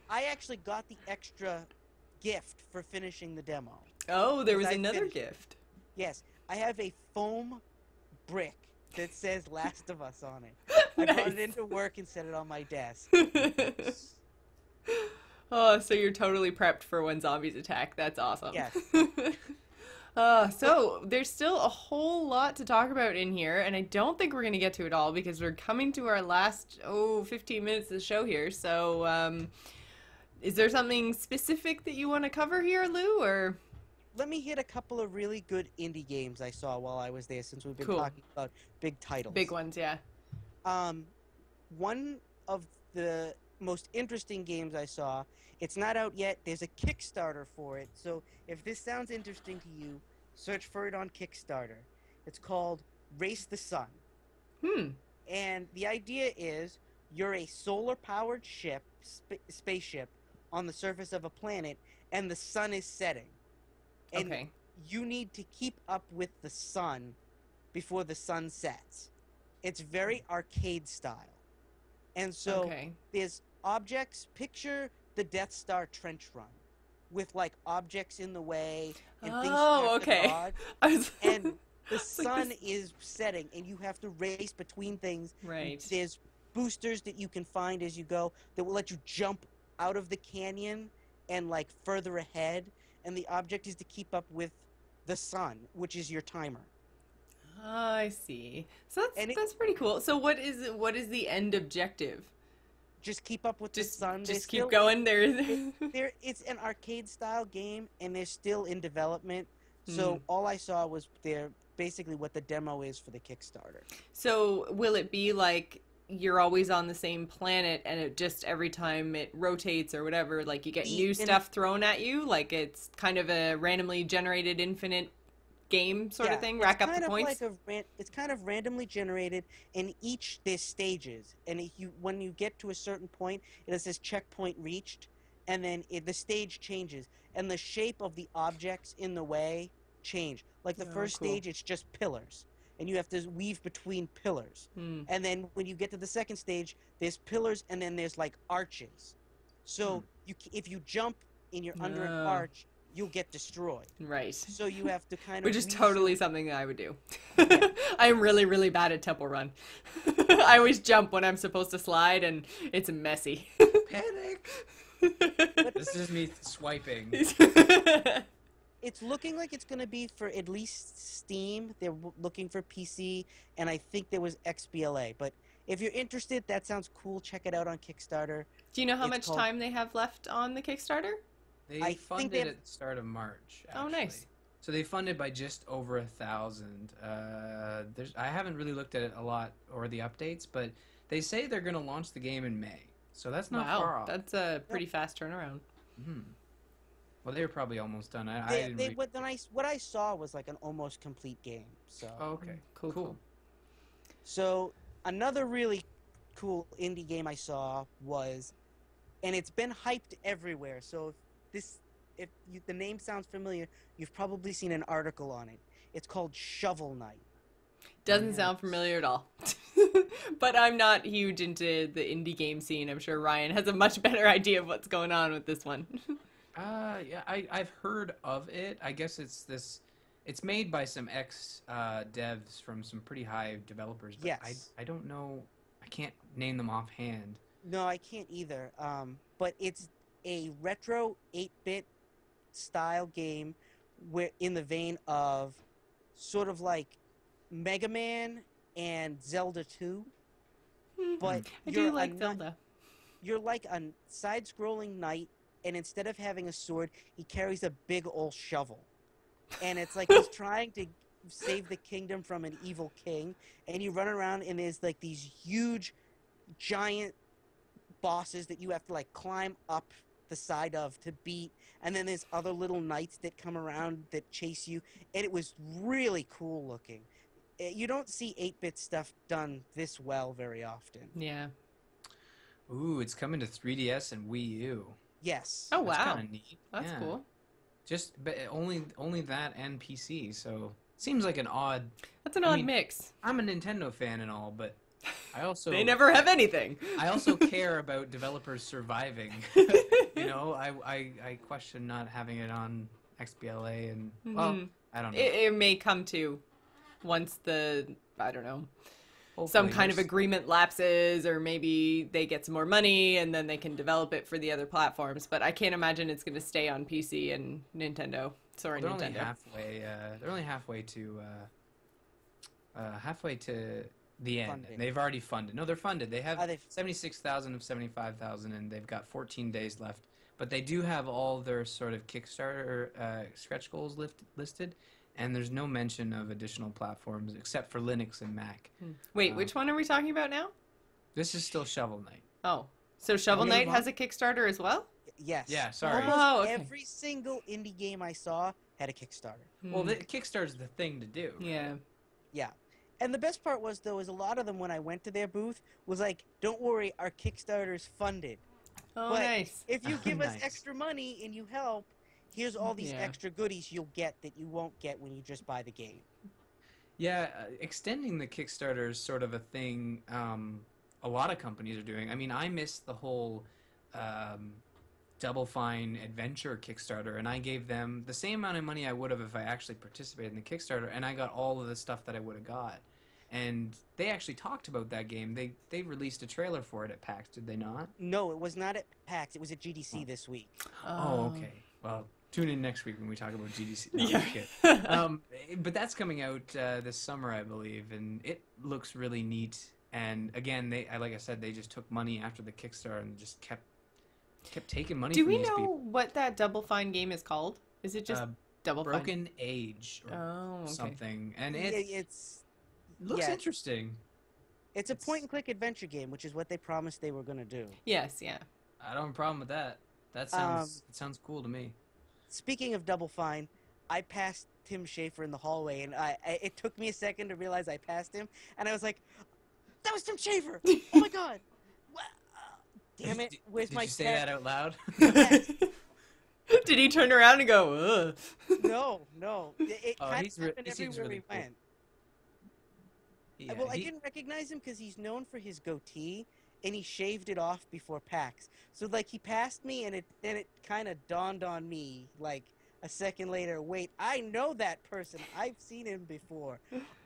I actually got the extra gift for finishing the demo. Oh, there was I another finished- gift. Yes, I have a foam brick that says Last of Us on it. I brought it Nice. into work and set it on my desk. Oh, so you're totally prepped for when zombies attack. That's awesome. Yes. So there's still a whole lot to talk about in here, and I don't think we're going to get to it all because we're coming to our last, 15 minutes of the show here. So, is there something specific that you want to cover here, Lou, or? Let me hit a couple of really good indie games I saw while I was there, since we've been Cool. talking about big titles. Big ones, yeah. One of the most interesting games I saw, it's not out yet, there's a Kickstarter for it, so if this sounds interesting to you, search for it on Kickstarter. It's called Race the Sun. And the idea is, you're a solar-powered ship, spaceship, on the surface of a planet, and the sun is setting. And Okay. you need to keep up with the sun before the sun sets. It's very arcade style. And so Okay. there's objects, picture the Death Star trench run, with like objects in the way and things you Oh, have to okay. dodge. I was And the like sun this- is setting, and you have to race between things. Right. There's boosters that you can find as you go that will let you jump out of the canyon and like further ahead, and the object is to keep up with the sun, which is your timer. I see. So And that's pretty cool. So what is the end objective? just keep up with the sun. Just keep going there. It's an arcade style game, and they're still in development. So all I saw was basically what the demo is for the Kickstarter. So will it be like you're always on the same planet and it just every time it rotates or whatever, like you get new stuff thrown at you? Like it's kind of a randomly generated infinite game sort of thing? Rack up the points? It's kind of randomly generated, and there's stages. And when you get to a certain point, it says checkpoint reached, and then the stage changes. And the shape of the objects in the way change. Like the first stage, it's just pillars, and you have to weave between pillars. And then when you get to the second stage, there's pillars, and then there's like arches. So if you jump and you're under an arch, you'll get destroyed. Right. So you have to kind of... Which is totally something that I would do. I am really, really bad at Temple Run. I always jump when I'm supposed to slide, and it's messy. Panic! This is me swiping. It's looking like it's going to be for at least Steam. They're looking for PC, and I think there was XBLA. But if you're interested, that sounds cool. Check it out on Kickstarter. Do you know how much time they have left on the Kickstarter? They funded at the start of March. Actually. Oh, nice. So they funded by just over 1,000. I haven't really looked at it a lot or the updates, but they say they're going to launch the game in May. So that's not far off. That's a pretty fast turnaround. Well, they were probably almost done. What I saw was like an almost complete game. So. Oh, okay. Cool. So another really cool indie game I saw was, and it's been hyped everywhere. So if the name sounds familiar, you've probably seen an article on it. It's called Shovel Knight. Doesn't sound familiar at all. But I'm not huge into the indie game scene. I'm sure Ryan has a much better idea of what's going on with this one. Yeah, I've heard of it. I guess it's made by some devs from some pretty high developers. But Yes. I don't know. I can't name them offhand. No, I can't either. But it's a retro 8-bit style game where in the vein of sort of like Mega Man and Zelda 2. But I do like Zelda. You're like a side-scrolling knight, and instead of having a sword, he carries a big old shovel. And it's like he's trying to save the kingdom from an evil king, and you run around, and there's like these huge, giant bosses that you have to like climb up the side of to beat, and then there's other little knights that come around that chase you, and it was really cool looking. You don't see 8-bit stuff done this well very often. Yeah. Ooh, it's coming to 3DS and Wii U. Yes. Oh, wow. That's kind of neat. That's cool. But only that and PC, so seems like an odd... That's an odd mix. I'm a Nintendo fan and all, but I also... They never have anything. I also care about developers surviving. I question not having it on XBLA and... Well, I don't know. It may come to once I don't know, Hopefully some kind of agreement lapses, or maybe they get some more money and then they can develop it for the other platforms. But I can't imagine it's going to stay on PC and Nintendo. Sorry, they're Nintendo. Only halfway. They're only halfway to the end. And they've already funded. No, they're funded. They have 76,000 of 75,000, and they've got 14 days left. But they do have all their sort of Kickstarter stretch goals listed. And there's no mention of additional platforms except for Linux and Mac. Wait, which one are we talking about now? This is still Shovel Knight. Oh, so Shovel Knight has a Kickstarter as well? Yes. Yeah, sorry. Almost every single indie game I saw had a Kickstarter. Well, Kickstarter's the thing to do. Yeah. Yeah. And the best part was, though, is a lot of them, when I went to their booth, was like, don't worry, our Kickstarter's funded. Oh, but nice. if you give us extra money and you help, here's all these extra goodies you'll get that you won't get when you just buy the game. Yeah, extending the Kickstarter is sort of a thing a lot of companies are doing. I mean, I missed the whole Double Fine Adventure Kickstarter, and I gave them the same amount of money I would have if I actually participated in the Kickstarter, and I got all of the stuff that I would have got. and they actually talked about that game. They released a trailer for it at PAX, did they not? No, it was not at PAX. It was at GDC this week. Oh, okay. Well, tune in next week when we talk about GDC. No, Yeah. but that's coming out this summer, I believe, and it looks really neat. And again, like I said, they just took money after the Kickstarter and just kept taking money. Do from we these know people. what that Double Fine game is called? Is it just Double Fine? Broken Age or Okay. something? And It's looks yeah. interesting. It's a point-and-click adventure game, which is what they promised they were going to do. Yes, yeah. I don't have a problem with that. That sounds it sounds cool to me. Speaking of Double Fine, I passed Tim Schafer in the hallway, and it took me a second to realize I passed him, and I was like, "That was Tim Schafer! Oh my god! Damn it! Where's Did my you say cat?" that out loud? Yes. Did he turn around and go, ugh? No. It Oh, kind he's of happened he seems everywhere really we cool. went. Yeah, Well, I didn't recognize him because he's known for his goatee, and he shaved it off before PAX. So, like, he passed me, and it kind of dawned on me, like, a second later, wait, I know that person. I've seen him before.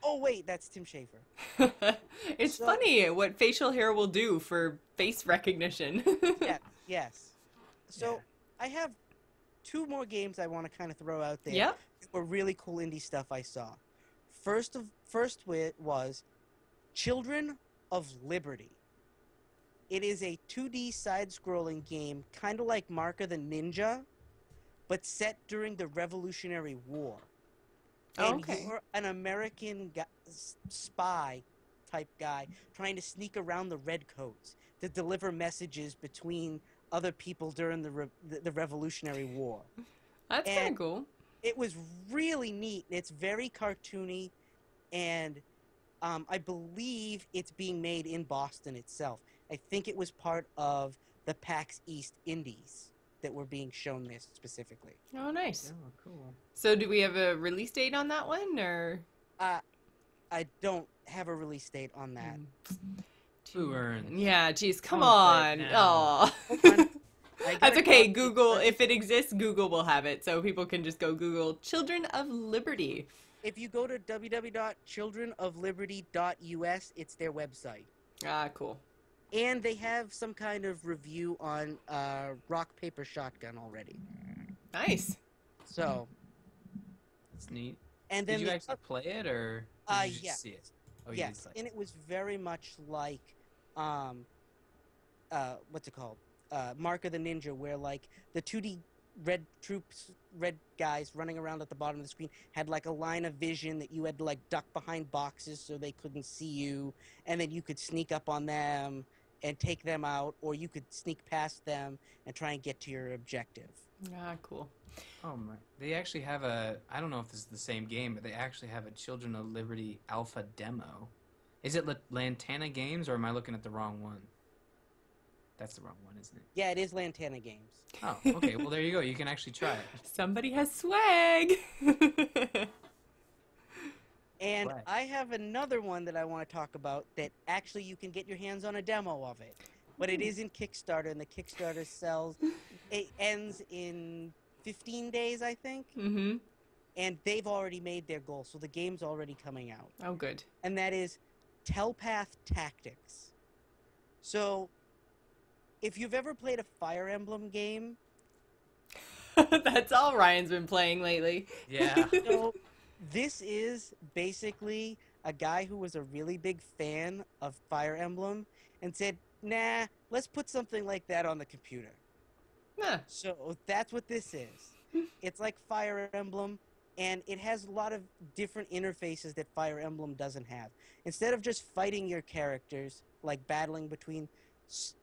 Oh, wait, that's Tim Schafer. It's So- funny what facial hair will do for face recognition. Yeah, yes. So, Yeah. I have 2 more games I want to kind of throw out there. Yep. That were really cool indie stuff I saw. First was Children of Liberty. It is a 2D side-scrolling game, kind of like Mark of the Ninja, but set during the Revolutionary War. And Okay. you're an American spy type guy trying to sneak around the Redcoats to deliver messages between other people during the Revolutionary War. That's kind And- of cool. It was really neat. It's very cartoony, and I believe it's being made in Boston itself. I think it was part of the PAX East Indies that were being shown this specifically. Oh, nice. Oh, cool. So do we have a release date on that one, or? I don't have a release date on that. Who earned? Yeah, geez, come Don't say on. it Aw. Hold on. I That's gotta okay. copy Google, it. if it exists, Google will have it. So people can just go Google Children of Liberty. If you go to www.childrenofliberty.us, it's their website. Ah, cool. And they have some kind of review on Rock, Paper, Shotgun already. Nice. So, That's neat. and then Did you the actually play it, or did you just yes. see it? Oh, you Yes, did play and it was very much like, what's it called? Mark of the Ninja, where like the 2D red guys running around at the bottom of the screen had like a line of vision that you had to like duck behind boxes so they couldn't see you, and then you could sneak up on them and take them out, or you could sneak past them and try and get to your objective. Ah, cool. Oh my! They actually have I don't know if this is the same game, but they actually have a Children of Liberty alpha demo. Is it Lantana Games, or am I looking at the wrong one? That's the wrong one, isn't it? Yeah, it is Lantana Games. Oh, okay. Well, there you go. You can actually try it. Somebody has swag. And Right. I have another one that I want to talk about that actually you can get your hands on a demo of it. But it is in Kickstarter, and the Kickstarter it ends in 15 days, I think. Mm-hmm. And they've already made their goal, so the game's already coming out. Oh, good. And that is Telepath Tactics. So, if you've ever played a Fire Emblem game, That's all Ryan's been playing lately. Yeah. so this is basically a guy who was a really big fan of Fire Emblem and said, nah, let's put something like that on the computer. Huh. So that's what this is. It's like Fire Emblem, and it has a lot of different interfaces that Fire Emblem doesn't have. Instead of just fighting your characters, like battling between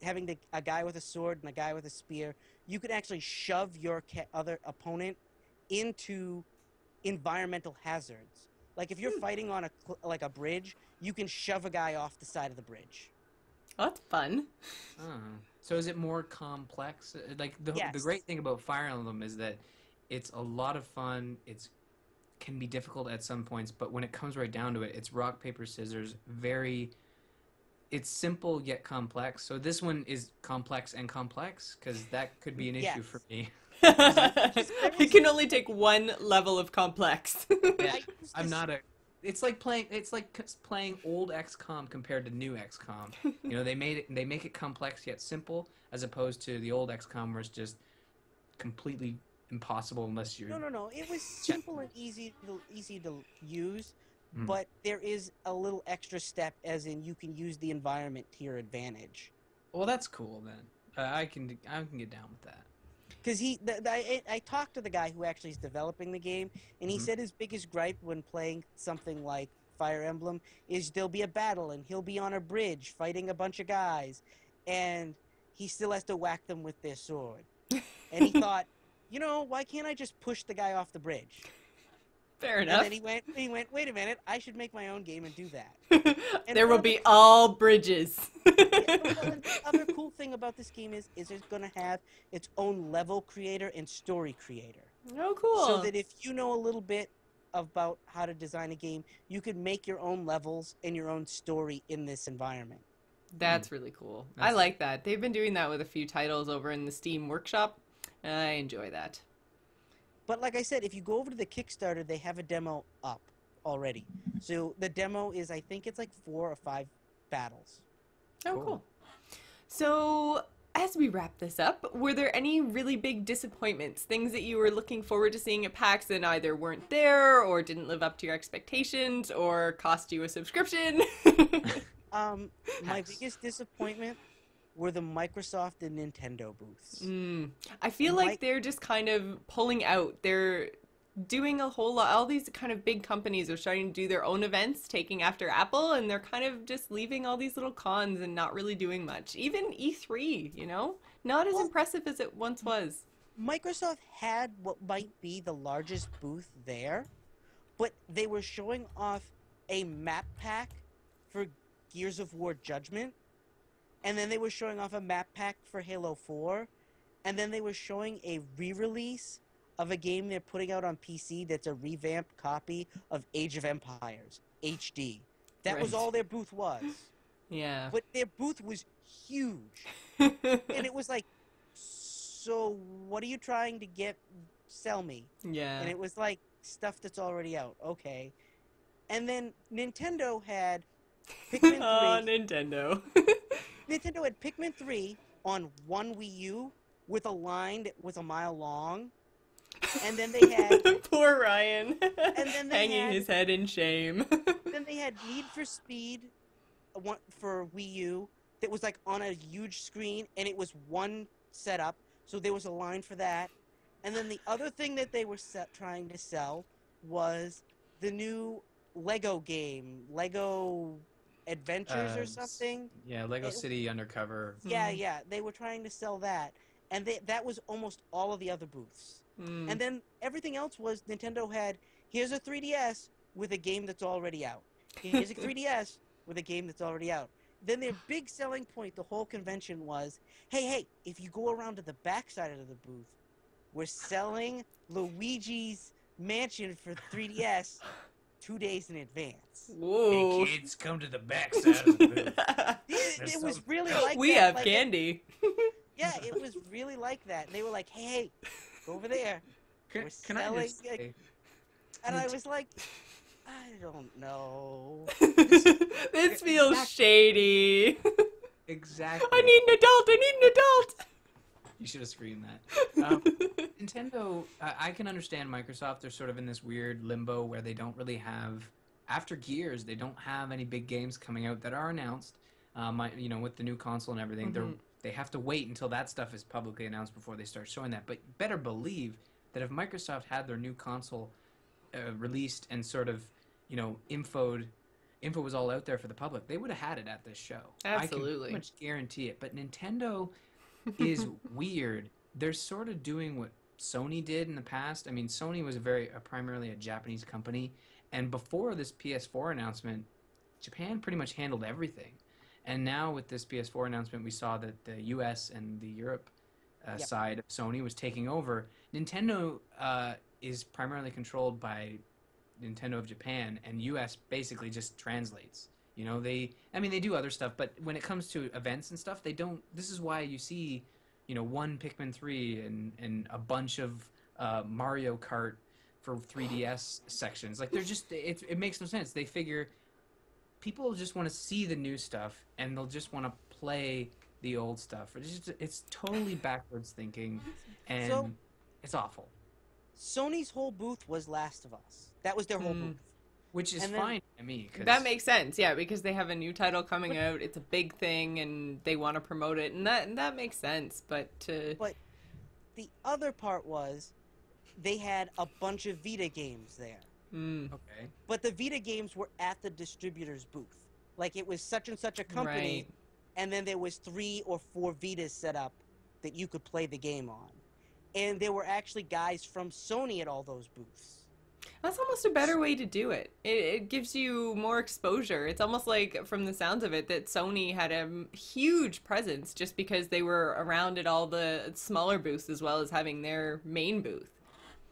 having a guy with a sword and a guy with a spear, you can actually shove your other opponent into environmental hazards. Like if you're fighting on a bridge, you can shove a guy off the side of the bridge. Oh, that's fun. Oh. So is it more complex? Like the Yes. great thing about Fire Emblem is that it's a lot of fun. It's can be difficult at some points, but when it comes right down to it, it's rock paper scissors. It's simple yet complex. So this one is complex and complex because that could be an issue Yes. for me. It can only take one level of complex. Yeah, I used I'm to not a it's like playing old XCOM compared to new XCOM. You know, they make it complex yet simple, as opposed to the old XCOM where it's just completely impossible unless you're. No. It was simple and easy to use, but there is a little extra step, as in you can use the environment to your advantage. Well, that's cool then. I can get down with that. Because I talked to the guy who actually is developing the game, and he said his biggest gripe when playing something like Fire Emblem is there'll be a battle, and he'll be on a bridge fighting a bunch of guys, and he still has to whack them with their sword. And he thought, why can't I just push the guy off the bridge? Fair enough. And then he went, wait a minute, I should make my own game and do that. And there will be all bridges. Well, and the other cool thing about this game is it's going to have its own level creator and story creator. Oh, cool. So that if you know a little bit about how to design a game, you could make your own levels and your own story in this environment. That's really cool. I like that. They've been doing that with a few titles over in the Steam Workshop, and I enjoy that. But like I said, if you go over to the Kickstarter, they have a demo up already. So the demo is, I think it's like 4 or 5 battles. Oh, cool. So, as we wrap this up, were there any really big disappointments? Things that you were looking forward to seeing at PAX and either weren't there, or didn't live up to your expectations, or cost you a subscription? My biggest disappointment were the Microsoft and Nintendo booths. I feel like they're just kind of pulling out. They're doing a whole lot. All these kind of big companies are starting to do their own events, taking after Apple, and they're kind of just leaving all these little cons and not really doing much. Even E3, not as impressive as it once was. Microsoft had what might be the largest booth there, but they were showing off a map pack for Gears of War Judgment, and then they were showing off a map pack for Halo 4, and then they were showing a re-release of a game they're putting out on PC that's a revamped copy of Age of Empires, HD. That was all their booth was. Yeah. But their booth was huge. And it was like, so what are you trying to sell me? Yeah. And it was like, stuff that's already out. Okay. And then Nintendo had Pikmin 3. Oh, Nintendo. Nintendo had Pikmin 3 on one Wii U with a line that was a mile long. And then they had... Poor Ryan. And then they hanging his head in shame. Then they had Need for Speed for Wii U that was like on a huge screen, and it was one setup, so there was a line for that. And then the other thing that they were trying to sell was the new Lego game, Lego Adventures or something. Yeah, Lego City Undercover. Yeah, they were trying to sell that. And that was almost all of the other booths. And then everything else was Nintendo had, here's a 3DS with a game that's already out. Here's a 3DS with a game that's already out. Then their big selling point the whole convention was, hey, if you go around to the back side of the booth, we're selling Luigi's Mansion for 3DS 2 days in advance. Whoa. Hey kids, come to the back side of the booth. It was really like we that. have candy. Yeah, it was really like that. And they were like, hey, go over there. Can I just say... And I was like, I don't know. This feels shady. Exactly. I need an adult. You should have screamed that. Nintendo, I can understand Microsoft. They're sort of in this weird limbo where they don't really have, after Gears, they don't have any big games coming out that are announced. With the new console and everything, they have to wait until that stuff is publicly announced before they start showing that. But better believe that if Microsoft had their new console released and sort of, info was all out there for the public, they would have had it at this show. Absolutely. I can pretty much guarantee it. But Nintendo is weird. They're sort of doing what Sony did in the past. I mean, Sony was primarily a Japanese company, and before this PS4 announcement, Japan pretty much handled everything. And now with this PS4 announcement, we saw that the US and the Europe side of Sony was taking over. Nintendo is primarily controlled by Nintendo of Japan, and US basically just translates. They do other stuff, but when it comes to events and stuff, they don't. This is why you see, one Pikmin 3 and a bunch of Mario Kart for 3DS sections. Like they're just it makes no sense. They figure people just want to see the new stuff and they'll just want to play the old stuff. It's totally backwards thinking, and So- it's awful. Sony's whole booth was Last of Us. That was their whole booth. Which is And then- fine to me. 'Cause That makes sense, yeah, because they have a new title coming out. It's a big thing, and they want to promote it, and that makes sense. But But the other part was they had a bunch of Vita games there. okay. But the Vita games were at the distributor's booth. Like it was such and such a company, Right. and then there was 3 or 4 Vitas set up that you could play the game on. And there were actually guys from Sony at all those booths. That's almost a better way to do it. It gives you more exposure. It's almost like, from the sounds of it, that Sony had a huge presence just because they were around at all the smaller booths as well as having their main booth.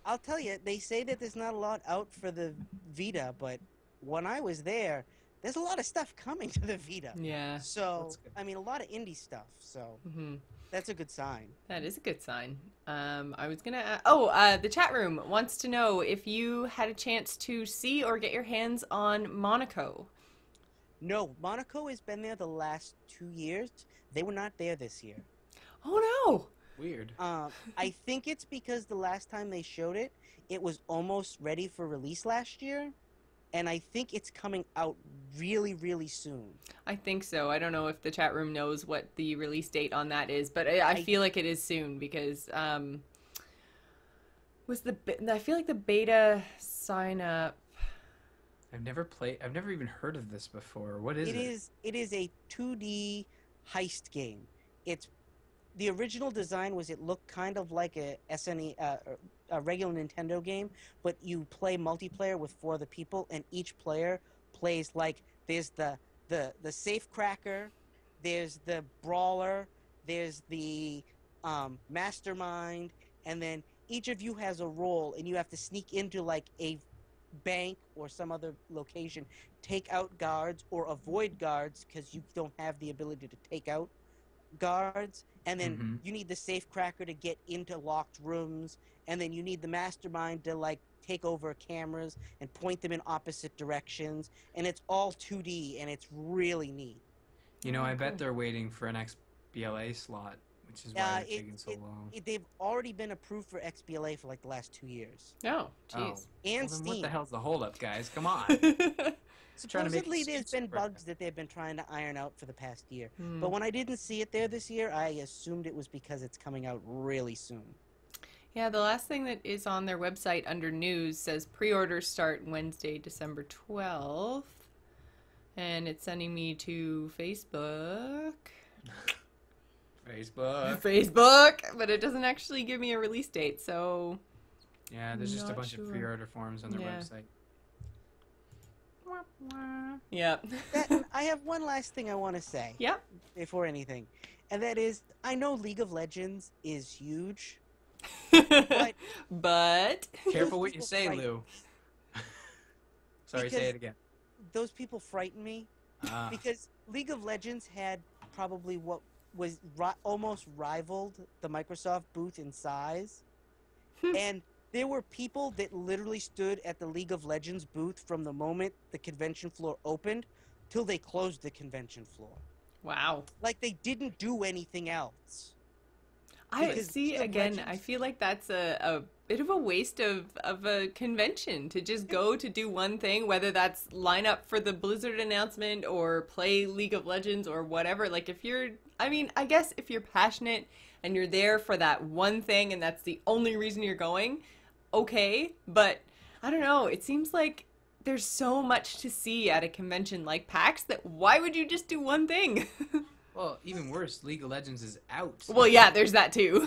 I'll tell you, they say that there's not a lot out for the Vita, but when I was there, there's a lot of stuff coming to the Vita. Yeah. So, That's good. I mean, a lot of indie stuff. So, hmm that's a good sign. That is a good sign. I was gonna. The chat room wants to know if you had a chance to see or get your hands on Monaco. No, Monaco has been there the last 2 years. They were not there this year. Oh no! Weird. I think it's because the last time they showed it, it was almost ready for release last year. And I think it's coming out really, really soon. I think so. I don't know if the chat room knows what the release date on that is, but I feel like it is soon because I feel like the beta sign up. I've never even heard of this before. What is it? It is a 2D heist game. The original design was it looked kind of like a SNE, a regular Nintendo game, but you play multiplayer with 4 other people, and each player plays like there's the safecracker, there's the brawler, there's the mastermind, and then each of you has a role, and you have to sneak into like a bank or some other location, take out guards or avoid guards because you don't have the ability to take out guards, and then you need the safecracker to get into locked rooms, and then you need the mastermind to like take over cameras and point them in opposite directions, and it's all 2D and it's really neat. You know, I bet they're waiting for an XBLA slot, which is why they're taking so long. They've already been approved for XBLA for like the last 2 years. Oh, jeez. And well, then Steam. what the hell's the holdup, guys? Come on. Trying to make Supposedly there's excuses been for it. bugs that they've been trying to iron out for the past year. Hmm. But when I didn't see it there this year, I assumed it was because it's coming out really soon. Yeah, the last thing that is on their website under news says pre-orders start Wednesday, December 12th. And it's sending me to Facebook. Facebook. But it doesn't actually give me a release date, so Yeah, there's just a Not bunch sure. of pre-order forms on their Yeah. website. yeah. I have one last thing I want to say Yep. before anything, and that is I know League of Legends is huge, But Careful what you People say, frighten- Lou. Sorry, Because- say it again. those people frighten me Ah, because League of Legends had probably what was almost rivaled the Microsoft booth in size, and there were people that literally stood at the League of Legends booth from the moment the convention floor opened till they closed the convention floor. wow. Like they didn't do anything else. I Because see League of again, Legends- I feel like that's a bit of a waste of a convention to just go to do one thing, whether that's line up for the Blizzard announcement or play League of Legends or whatever. Like I guess if you're passionate and you're there for that one thing and that's the only reason you're going, okay, but I don't know, it seems like there's so much to see at a convention like PAX that why would you just do one thing? well, even worse, League of Legends is out. Well, yeah, there's that too.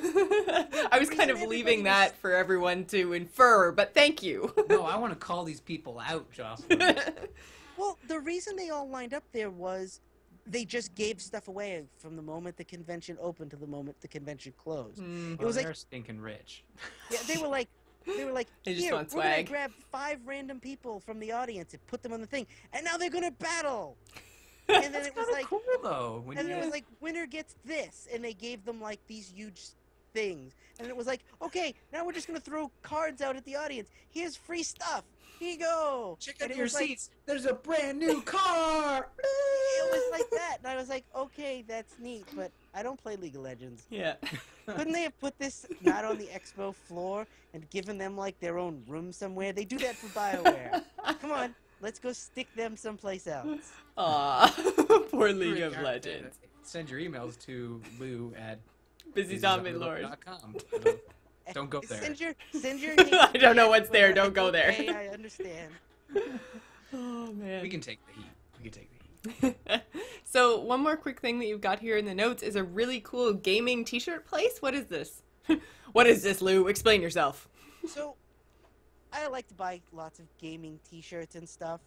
I was kind of reason leaving everybody that for everyone to infer, but thank you. No, I want to call these people out, Jocelyn. Well, the reason they all lined up there was they just gave stuff away from the moment the convention opened to the moment the convention closed. Mm. It was like they're stinking rich. yeah, they were like They just here, want we're gonna swag." grab 5 random people from the audience and put them on the thing, and now they're gonna battle. And then That's it was kind of like, cool though. When and you it was like winner gets this, and they gave them like these huge things. And it was like, okay, now we're just going to throw cards out at the audience. Here's free stuff. Here you go. Check And out it your was like, seats. There's a brand new car. it was like that. And I was like, okay, that's neat, but I don't play League of Legends. Yeah. Couldn't they have put this not on the expo floor and given them, like, their own room somewhere? They do that for BioWare. Come on, let's go stick them someplace else. Aw, poor League of Legends. Send your emails to Lou at BusyZombieLord.com. Don't go there. Send your I don't know what's there. Don't go there. Okay, I understand. Oh, man. We can take the heat. We can take the heat. So one more quick thing that you've got here in the notes is a really cool gaming t-shirt place. What is this? What is this, Lou? Explain yourself. So, I like to buy lots of gaming t-shirts and stuff.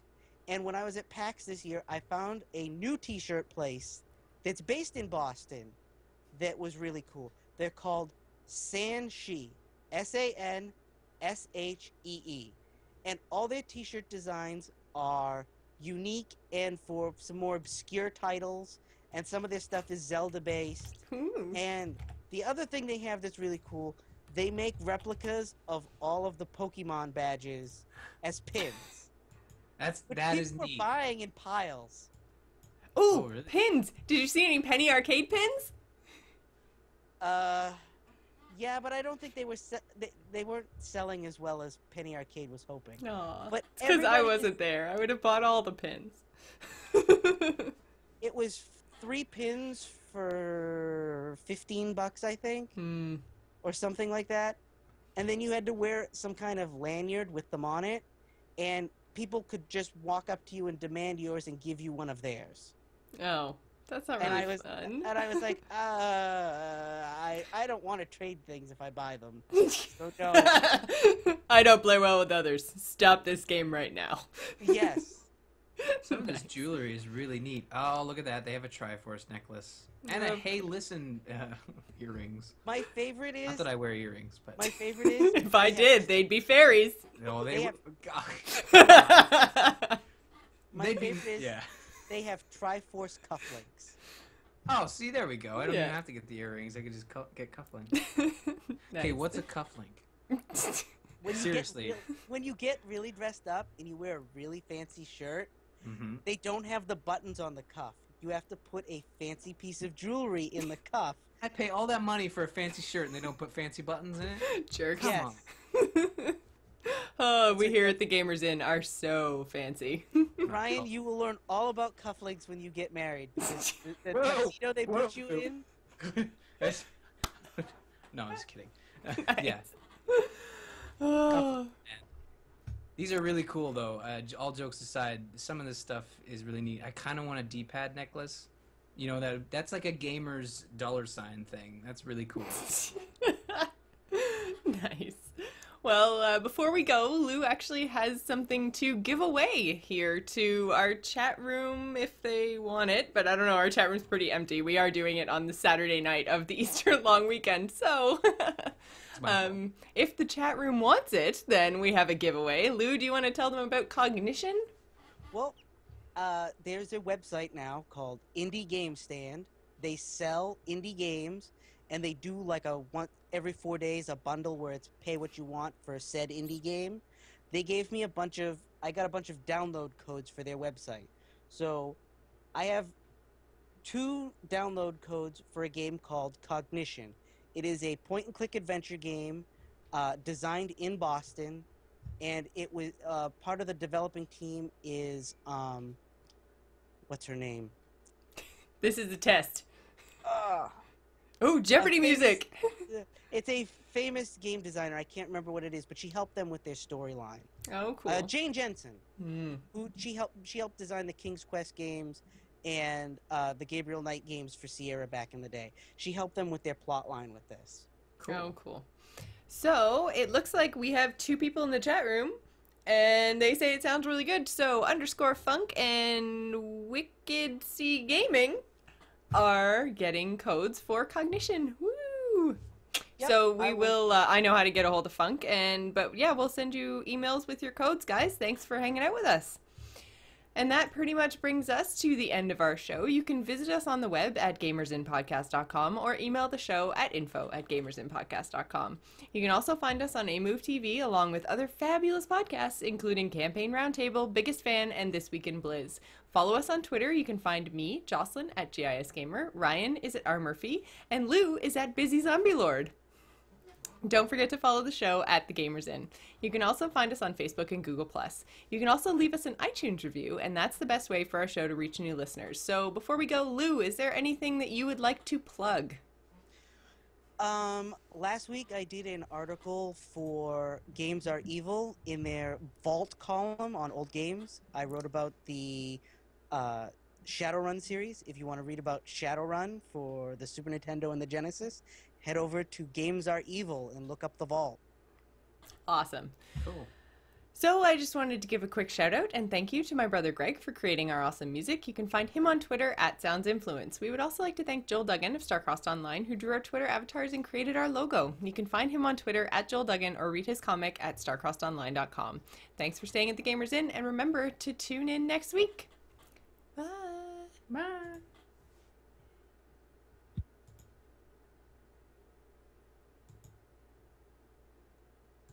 And when I was at PAX this year, I found a new t-shirt place that's based in Boston that was really cool. They're called Sanshee. Sanshee. And all their t-shirt designs are unique and for some more obscure titles. And some of their stuff is Zelda-based. And the other thing they have that's really cool, they make replicas of all of the Pokemon badges as pins. That is People neat. are buying in piles. Ooh, Oh, really? pins. Did you see any penny arcade pins? Yeah, but I don't think they were they weren't selling as well as Penny Arcade was hoping. No, But because I everybody wasn't there. I would have bought all the pins. It was 3 pins for $15, I think, or something like that. And then you had to wear some kind of lanyard with them on it, and people could just walk up to you and demand yours and give you one of theirs. Oh, that's not And really fun. And I was like, I don't want to trade things if I buy them. So no. I don't play well with others. Stop this game right now. Yes. Some of this jewelry is really neat. Oh, look at that. They have a Triforce necklace. And a Hey Listen earrings. My favorite is... Not that I wear earrings, but... My favorite is... If I did, they'd be fairies. No, they have- My They'd be... favorite is... Yeah. They have Triforce cufflinks. Oh, see, there we go. I don't Yeah. even have to get the earrings. I could just get cufflinks. Okay, Nice. what's a cufflink? When you Seriously. when you get really dressed up and you wear a really fancy shirt, Mm-hmm. they don't have the buttons on the cuff. You have to put a fancy piece of jewelry in the cuff. I pay all that money for a fancy shirt and they don't put fancy buttons in it? Jerks. Come Yes. on. Oh, we here at the Gamers Inn are so fancy. Ryan, you will learn all about cufflinks when you get married. Because the Whoa, tuxedo they whoa, put you whoa. in... No, I'm just kidding. Yeah. Oh. These are really cool, though. All jokes aside, some of this stuff is really neat. I kind of want a D-pad necklace. You know, that's like a gamer's $sign thing. That's really cool. Nice. Well, before we go, Lou actually has something to give away here to our chat room if they want it, but I don't know, our chat room's pretty empty. We are doing it on the Saturday night of the Easter long weekend, so if the chat room wants it, then we have a giveaway. Lou, do you want to tell them about Cognition? Well, there's a website now called Indie Game Stand. They sell indie games, and they do like every 4 days a bundle where it's pay what you want for said indie game. They gave me I got a bunch of download codes for their website. So I have 2 download codes for a game called Cognition. It is a point-and-click adventure game designed in Boston, and it was part of the developing team is what's her name? This is a test. Oh, Jeopardy music! It's a famous game designer. I can't remember what it is, but she helped them with their storyline. Oh, cool. Jane Jensen, who she helped design the King's Quest games and the Gabriel Knight games for Sierra back in the day. She helped them with their plot line with this. Cool. Oh, cool. So, it looks like we have 2 people in the chat room, and they say it sounds really good. So, _funk and Wicked C Gaming are getting codes for Cognition. Woo! Yep, So we I will, I know how to get a hold of Funk, but yeah, we'll send you emails with your codes, guys. Thanks for hanging out with us. And that pretty much brings us to the end of our show. You can visit us on the web at gamersinpodcast.com or email the show at info@gamersinpodcast.com. You can also find us on AMove TV along with other fabulous podcasts, including Campaign Roundtable, Biggest Fan, and This Week in Blizz. Follow us on Twitter. You can find me, Jocelyn, at GISGamer, Ryan is at R. Murphy, and Lou is at Busy Zombie Lord. Don't forget to follow the show at The Gamers Inn. You can also find us on Facebook and Google+. You can also leave us an iTunes review, and that's the best way for our show to reach new listeners. So before we go, Lou, is there anything that you would like to plug? Last week I did an article for Games Are Evil in their Vault column on old games. I wrote about the Shadowrun series. If you want to read about Shadowrun for the Super Nintendo and the Genesis, head over to Games Are Evil and look up the Vault. Awesome. Cool. So I just wanted to give a quick shout out and thank you to my brother Greg for creating our awesome music. You can find him on Twitter at SoundsInfluence. We would also like to thank Joel Duggan of Starcrossed Online, who drew our Twitter avatars and created our logo. You can find him on Twitter at Joel Duggan or read his comic at starcrossedonline.com. Thanks for staying at the Gamers Inn, and remember to tune in next week.